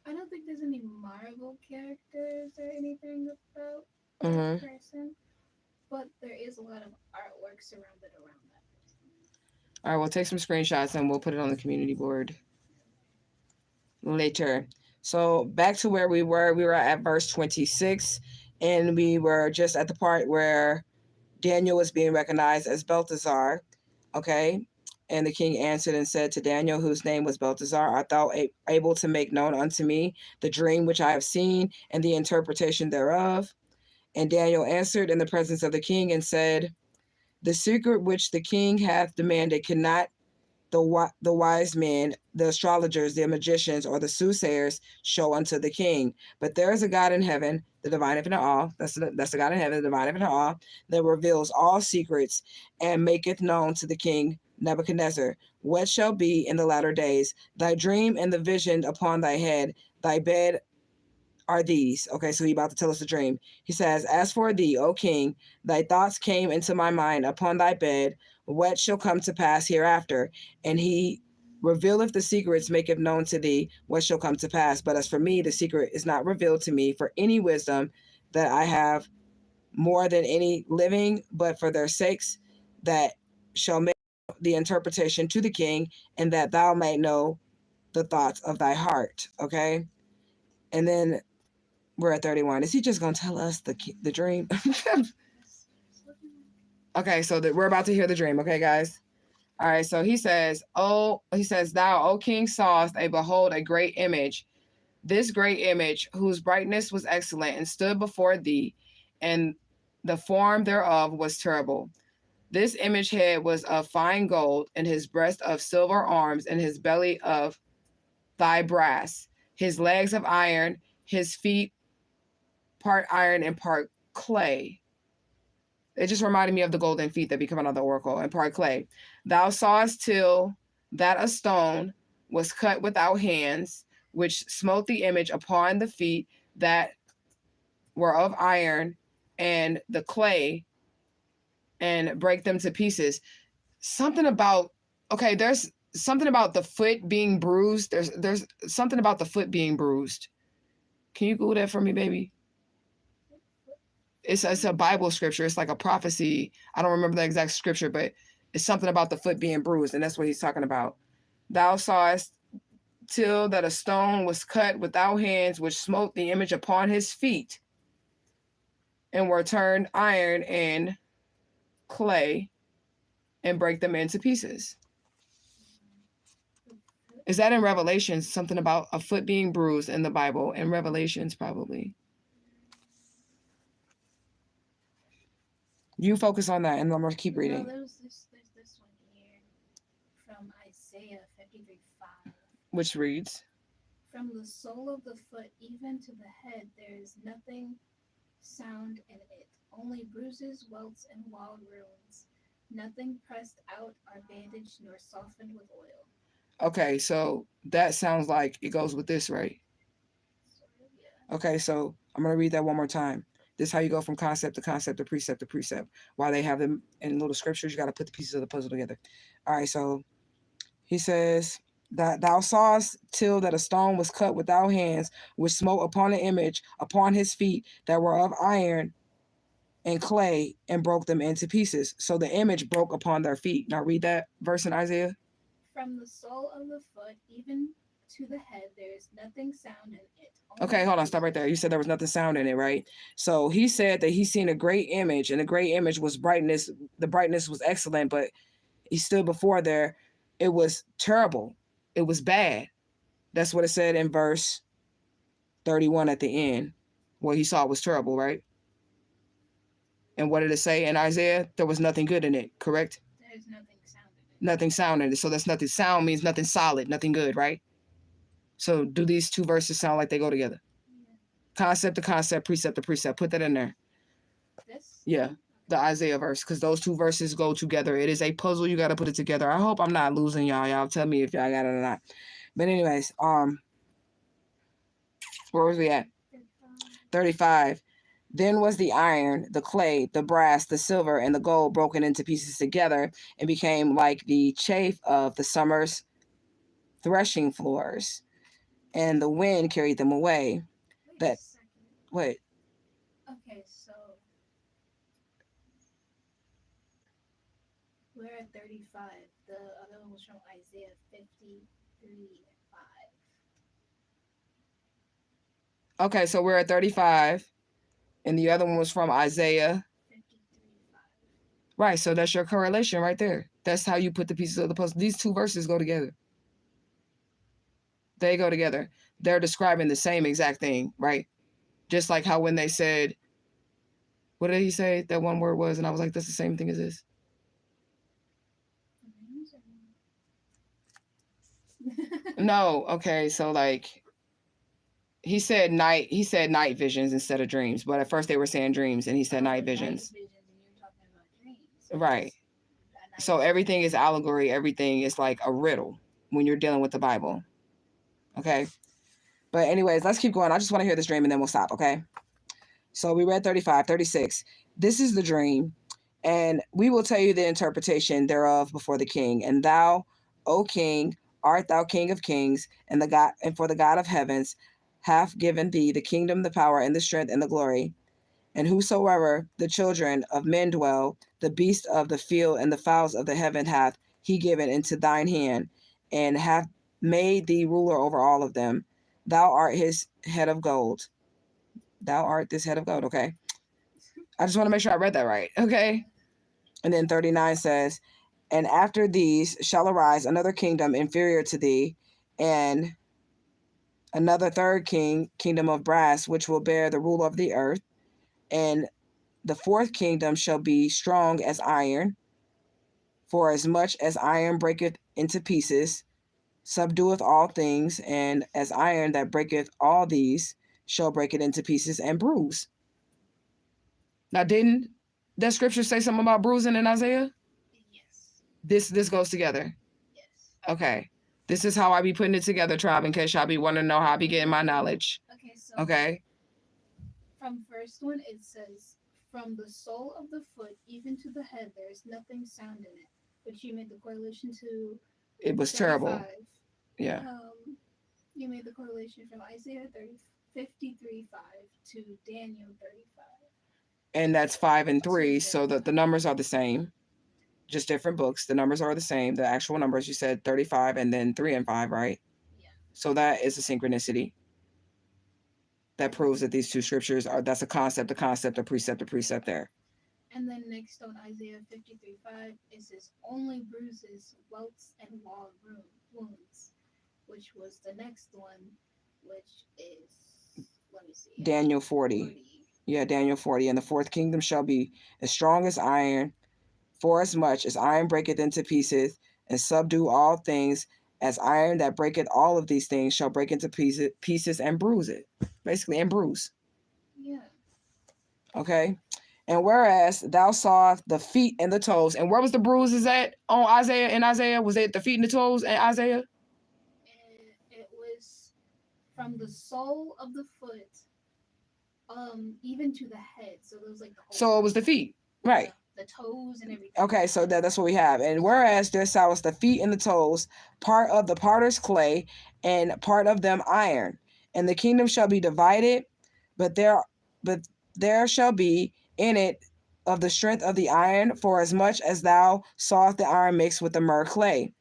I don't think there's any Marvel characters or anything about that person. But there is a lot of artwork surrounded around that person. All right, we'll take some screenshots and we'll put it on the community board later. So back to where we were at verse 26, and we were just at the part where Daniel was being recognized as Belteshazzar, okay? And the king answered and said to Daniel, whose name was Belteshazzar, art thou able to make known unto me the dream which I have seen and the interpretation thereof? And Daniel answered in the presence of the king and said, the secret which the king hath demanded cannot the wise men, the astrologers, the magicians, or the soothsayers show unto the king. But there is a God in heaven, the divine infinite all. That's the God in heaven, the divine infinite all, that reveals all secrets and maketh known to the king Nebuchadnezzar what shall be in the latter days. Thy dream and the vision upon thy head, thy bed are these. Okay, so he about to tell us the dream. He says, as for thee, O king, thy thoughts came into my mind upon thy bed, what shall come to pass hereafter? And he revealeth the secrets, maketh known to thee what shall come to pass. But as for me, the secret is not revealed to me for any wisdom that I have more than any living, but for their sakes that shall make the interpretation to the king, and that thou might know the thoughts of thy heart. Okay, and then we're at 31. Is he just gonna tell us the dream? Okay, so we're about to hear the dream. Okay, guys. All right, so he says, thou, O king, sawest, and behold, a great image. This great image, whose brightness was excellent, and stood before thee, and the form thereof was terrible. This image head was of fine gold, and his breast of silver arms, and his belly of thy brass, his legs of iron, his feet part iron and part clay. It just reminded me of the golden feet that become another oracle, and part clay. Thou sawest till that a stone was cut without hands, which smote the image upon the feet that were of iron and the clay, and break them to pieces. Something about, okay, there's something about the foot being bruised. There's something about the foot being bruised. Can you Google that for me, baby? It's a Bible scripture. It's like a prophecy. I don't remember the exact scripture, but it's something about the foot being bruised, and that's what he's talking about. Thou sawest till that a stone was cut without hands, which smote the image upon his feet, and were turned iron and clay, and break them into pieces. Is that in Revelations? Something about a foot being bruised in the Bible? In Revelations, probably. You focus on that, and I'm gonna keep reading. No, there's this one here from Isaiah 53:5. Which reads, from the sole of the foot even to the head, there is nothing sound in it, only bruises, welts, and wild ruins. Nothing pressed out or bandaged nor softened with oil. Okay, so that sounds like it goes with this, right? Sort of, yeah. Okay, so I'm going to read that one more time. This is how you go from concept to concept to precept to precept. While they have them in little scriptures, you got to put the pieces of the puzzle together. All right, so he says, that thou sawest till that a stone was cut without hands, which smote upon the image, upon his feet that were of iron and clay, and broke them into pieces. So the image broke upon their feet. Now read that verse in Isaiah. From the sole of the foot even to the head, there is nothing sound in it. Okay, hold on, stop right there. You said there was nothing sound in it, right? So he said that he seen a great image, and the great image was brightness. The brightness was excellent, but he stood before there. It was terrible. It was bad. That's what it said in verse 31 at the end. What he saw was terrible, right? And what did it say in Isaiah? There was nothing good in it, correct? There's nothing sound in it. Nothing sound in it. So that's nothing sound means nothing solid, nothing good, right? So do these two verses sound like they go together? Yeah. Concept to concept, precept to precept. Put that in there. This? Yeah, the Isaiah verse, because those two verses go together. It is a puzzle. You got to put it together. I hope I'm not losing y'all. Y'all tell me if y'all got it or not. But anyways, where was we at? 35. Then was the iron, the clay, the brass, the silver, and the gold broken into pieces together, and became like the chaff of the summer's threshing floors, and the wind carried them away. Wait That a second. what? Okay, so we're at 35. The other one was from Isaiah 53:5. Okay, so we're at 35, and the other one was from Isaiah. 53:5. Right, so that's your correlation right there. That's how you put the pieces of the puzzle. These two verses go together. They go together. They're describing the same exact thing, right? Just like how when they said, what did he say that one word was? And I was like, that's the same thing as this. No, okay, so like he said night visions instead of dreams, but at first they were saying dreams, and he said night visions. And you're talking about dreams. Right. So everything is allegory. Everything is like a riddle when you're dealing with the Bible. Okay. But anyways, let's keep going. I just want to hear this dream and then we'll stop. Okay. So we read 35, 36. This is the dream, and we will tell you the interpretation thereof before the king. And thou, O king, art thou king of kings, and the God, and for the God of heavens hath given thee the kingdom, the power, and the strength, and the glory. And whosoever the children of men dwell, the beasts of the field and the fowls of the heaven hath he given into thine hand, and hath made thee ruler over all of them. Thou art his head of gold. Thou art this head of gold. Okay. I just want to make sure I read that right. Okay. And then 39 says, And after these shall arise another kingdom inferior to thee, and another third kingdom of brass, which will bear the rule of the earth. And the fourth kingdom shall be strong as iron, for as much as iron breaketh into pieces, subdueth all things, and as iron that breaketh all these shall break it into pieces and bruise. Now, didn't that scripture say something about bruising in Isaiah? Yes. This goes together. Yes. Okay. This is how I be putting it together, tribe, in case y'all be wanting to know how I be getting my knowledge. Okay, so Okay. from first one it says, from the sole of the foot even to the head there is nothing sound in it, which you made the correlation to It was 35. terrible. Yeah. You made the correlation from Isaiah 53:5 to Daniel 35. And that's 5 and 3, so the numbers are the same, just different books. The numbers are the same. The actual numbers, you said 35 and then 3 and 5, right? Yeah. So that is a synchronicity. That proves that these two scriptures are, that's a concept, a precept there. And then next on Isaiah 53:5, it says, only bruises, welts, and wounds, which was the next one, which is, let me see. Daniel 40. Yeah, Daniel 40. And the fourth kingdom shall be as strong as iron, for as much as iron breaketh into pieces, and subdue all things, as iron that breaketh all of these things shall break into pieces and bruise it. Basically, and bruise. Yeah. Okay. And whereas thou sawest the feet and the toes, and where was the bruises at on Isaiah? In Isaiah, was it the feet and the toes in Isaiah? It was from the sole of the foot, even to the head. So it was like the whole. So it was the feet, right? The toes and everything. Okay, so that's what we have. And whereas there was the feet and the toes, part of the potter's clay, and part of them iron, and the kingdom shall be divided, but there shall be in it of the strength of the iron, for as much as thou sawest the iron mixed with the myrrh clay.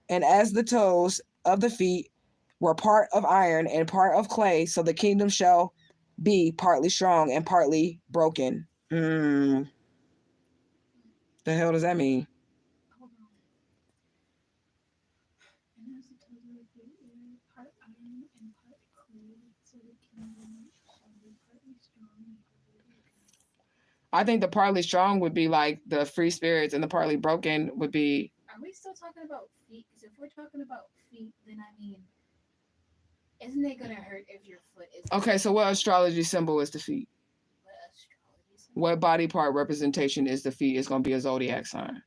And as the toes of the feet were part of iron and part of clay, so the kingdom shall be partly strong and partly broken. The hell does that mean? Hold on. And as the toes of the feet were part iron and part clay, so the kingdom shall be partly strong and partly broken. I think the partly strong would be like the free spirits, and the partly broken would be. Are we still talking about feet? Because if we're talking about feet, then I mean, isn't it gonna hurt if your foot is? Okay, so what astrology symbol is the feet? What astrology symbol? What body part representation is the feet? It's going to be a zodiac sign.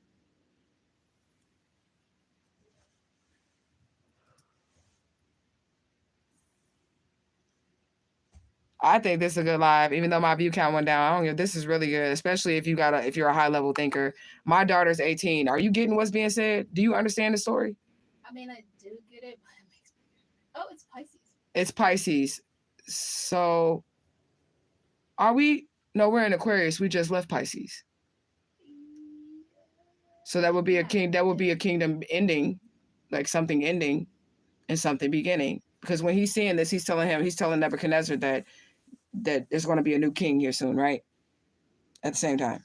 I think this is a good live, even though my view count went down. I don't know. This is really good, especially if you're a high level thinker. My daughter's 18. Are you getting what's being said? Do you understand the story? I mean, I do get it, but it makes me. Oh, it's Pisces. It's Pisces. So, are we? No, we're in Aquarius. We just left Pisces. So that would be a king. That would be a kingdom ending, like something ending, and something beginning. Because when he's seeing this, he's telling Nebuchadnezzar that there's going to be a new king here soon, right? At the same time.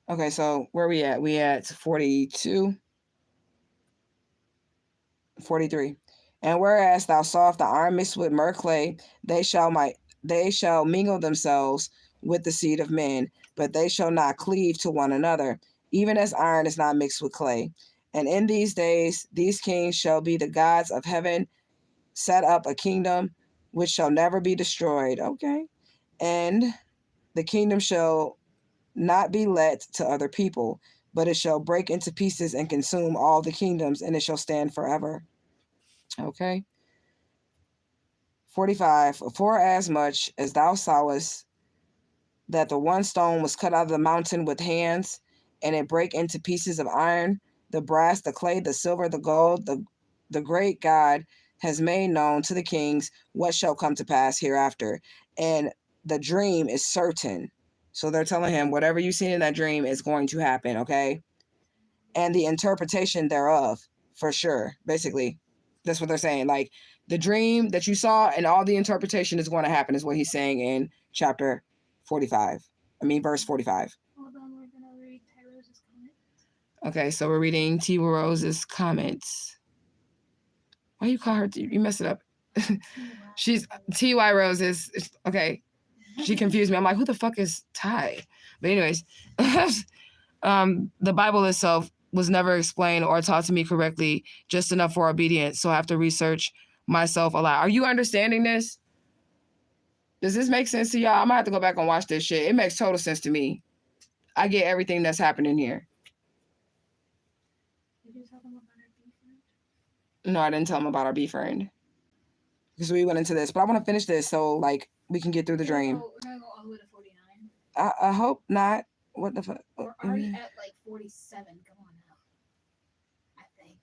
Okay, so where are we at? We at 42, 43. And whereas thou sawest the iron mixed with myrrh clay, they shall mingle themselves with the seed of men, but they shall not cleave to one another, even as iron is not mixed with clay. And in these days, these kings shall be the gods of heaven, set up a kingdom which shall never be destroyed. Okay. And the kingdom shall not be let to other people, but it shall break into pieces and consume all the kingdoms, and it shall stand forever. Okay. 45. For as much as thou sawest that the one stone was cut out of the mountain with hands, and it break into pieces of iron, the brass, the clay, the silver, the gold, the great God has made known to the kings what shall come to pass hereafter. And the dream is certain. So they're telling him whatever you see in that dream is going to happen, okay? And the interpretation thereof, for sure. Basically, that's what they're saying. Like, the dream that you saw and all the interpretation is going to happen is what he's saying in chapter 45. I mean, verse 45. Hold on, we're gonna read Tyro's Okay, so we're reading T. Rose's comments. Why you call her? You messed it up. She's T.Y. Rose is okay. She confused me. I'm like, who the fuck is Ty? But anyways, the Bible itself was never explained or taught to me correctly, just enough for obedience. So I have to research myself a lot. Are you understanding this? Does this make sense to y'all? I'm gonna have to go back and watch this shit. It makes total sense to me. I get everything that's happening here. Did you tell them about our bee friend? No, I didn't tell them about our bee friend. Because we went into this, but I want to finish this so like we can get through the dream. We're gonna go all the way to 49. I hope not. What the fuck? We're already at like 47. Come on now. I think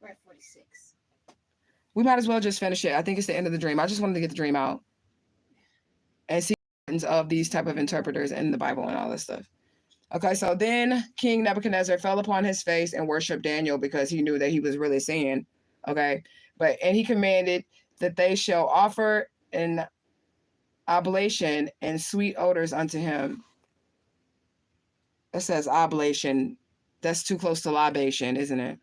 we're at 46. We might as well just finish it. I think it's the end of the dream. I just wanted to get the dream out and see of these type of interpreters in the Bible and all this stuff. Okay, so then King Nebuchadnezzar fell upon his face and worshiped Daniel because he knew that he was really seeing. Okay, and he commanded that they shall offer an oblation and sweet odors unto him. It says oblation. That's too close to libation, isn't it?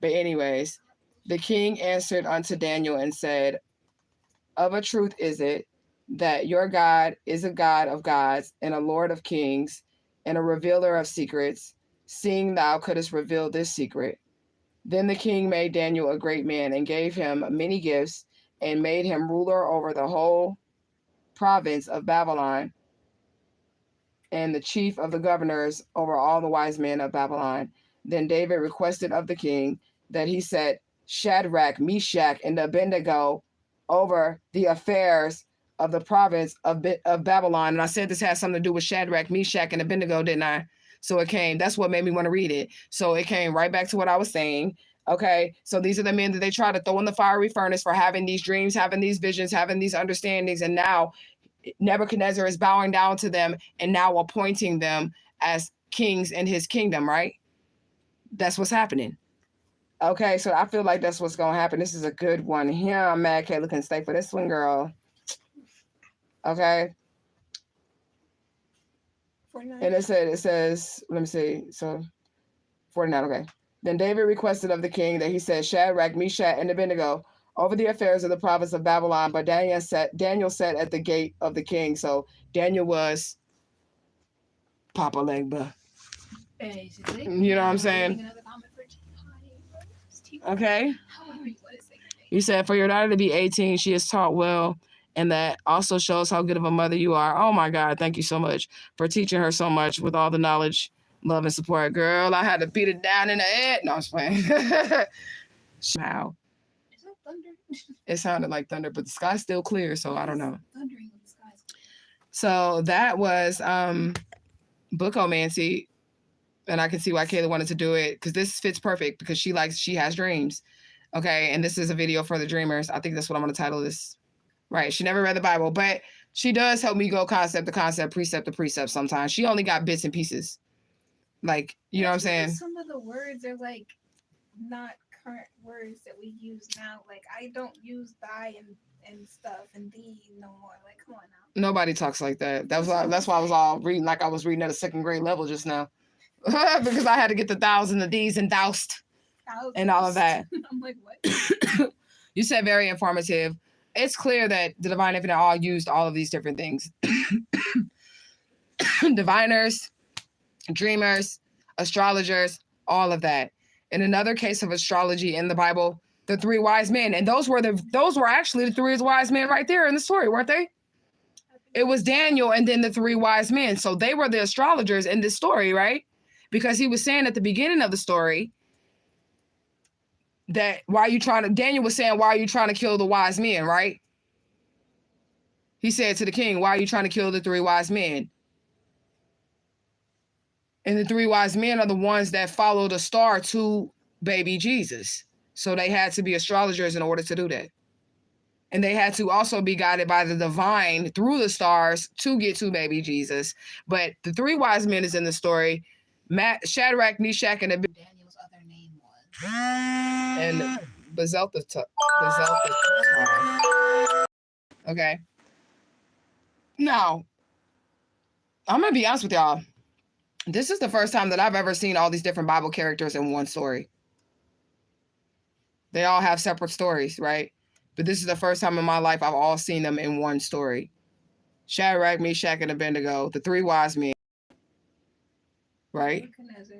But anyways, the king answered unto Daniel and said, of a truth is it that your God is a God of gods and a Lord of kings and a revealer of secrets, seeing thou couldst reveal this secret. Then the king made Daniel a great man and gave him many gifts and made him ruler over the whole province of Babylon and the chief of the governors over all the wise men of Babylon. Then David requested of the king that he set Shadrach, Meshach, and Abednego over the affairs of the province of Babylon. And I said this has something to do with Shadrach, Meshach, and Abednego, didn't I? So it came, that's what made me want to read it. So it came right back to what I was saying. Okay, so these are the men that they try to throw in the fiery furnace for having these dreams, having these visions, having these understandings. And now Nebuchadnezzar is bowing down to them and now appointing them as kings in his kingdom, right? That's what's happening. Okay, so I feel like that's what's going to happen. This is a good one here. I'm mad Kayla can stay for this one, girl. Okay. 49. And it says, let me see. So 49, okay. Then David requested of the king that he said Shadrach, Meshach, and Abednego over the affairs of the province of Babylon, but Daniel sat at the gate of the king. So Daniel was Papa Legba. Basically. You know what I'm saying? Okay. You said for your daughter to be 18, she is taught well, and that also shows how good of a mother you are. Oh my God, thank you so much for teaching her so much with all the knowledge, love, and support. Girl, I had to beat it down in the head. No, I'm just playing. Wow. Is that thunder? It sounded like thunder, but the sky's still clear, so I don't know. Thundering when the sky's clear. So that was Bookomancy. And I can see why Kayla wanted to do it, because this fits perfect because she has dreams. Okay, and this is a video for the dreamers. I think that's what I'm going to title this. Right, she never read the Bible, but she does help me go concept to concept, precept to precept sometimes. She only got bits and pieces. Like, you know what I'm saying? Some of the words are like not current words that we use now. Like, I don't use thy and stuff and thee no more. Like, come on now. Nobody talks like that. That's why I was all reading like I was reading at a second grade level just now. Because I had to get the thous and the these and doused and all of that. I'm like, what? You said very informative. It's clear that the Divine Infinite all used all of these different things. Diviners, dreamers, astrologers, all of that. In another case of astrology in the Bible, the three wise men, and those were actually the three wise men right there in the story, weren't they? It was Daniel and then the three wise men. So they were the astrologers in this story, right? Because he was saying at the beginning of the story that Daniel was saying, why are you trying to kill the wise men, right? He said to the king, why are you trying to kill the three wise men? And the three wise men are the ones that follow the star to baby Jesus. So they had to be astrologers in order to do that. And they had to also be guided by the divine through the stars to get to baby Jesus. But the three wise men is in the story. Shadrach, Meshach, and Abednego. Daniel's other name was. And Bezelthazar. Okay. Now, I'm going to be honest with y'all. This is the first time that I've ever seen all these different Bible characters in one story. They all have separate stories, right? But this is the first time in my life I've all seen them in one story. Shadrach, Meshach, and Abednego, the three wise men, right?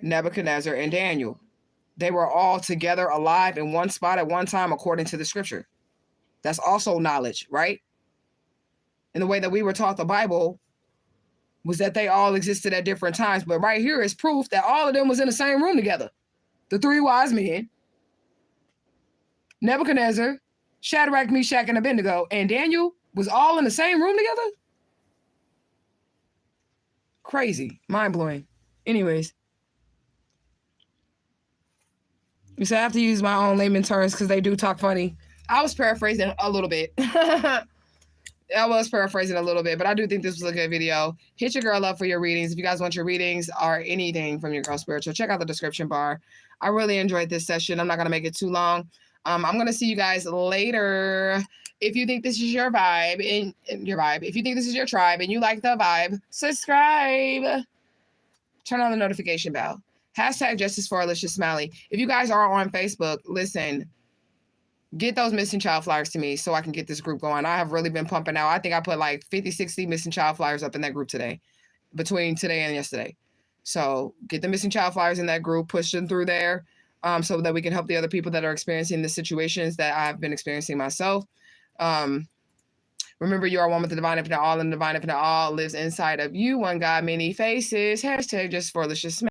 Nebuchadnezzar and Daniel. They were all together alive in one spot at one time according to the scripture. That's also knowledge, right? And the way that we were taught the Bible was that they all existed at different times. But right here is proof that all of them was in the same room together. The three wise men, Nebuchadnezzar, Shadrach, Meshach, and Abednego, and Daniel was all in the same room together? Crazy. Mind-blowing. Anyways. You said I have to use my own layman terms because they do talk funny. I was paraphrasing a little bit. I was paraphrasing a little bit, but I do think this was a good video. Hit your girl up for your readings. If you guys want your readings or anything from your girl spiritual, check out the description bar. I really enjoyed this session. I'm not going to make it too long. I'm going to see you guys later. If you think this is your vibe, if you think this is your tribe and you like the vibe, subscribe. Turn on the notification bell. Hashtag Justice for Alicia Smiley. If you guys are on Facebook, listen, get those missing child flyers to me so I can get this group going. I have really been pumping out. I think I put like 50, 60 missing child flyers up in that group today, between today and yesterday. So get the missing child flyers in that group, push them through there so that we can help the other people that are experiencing the situations that I've been experiencing myself. Remember, you are one with the divine infinite all, and the divine infinite all lives inside of you. One God, many faces. Hashtag Justice for Alicia Smiley.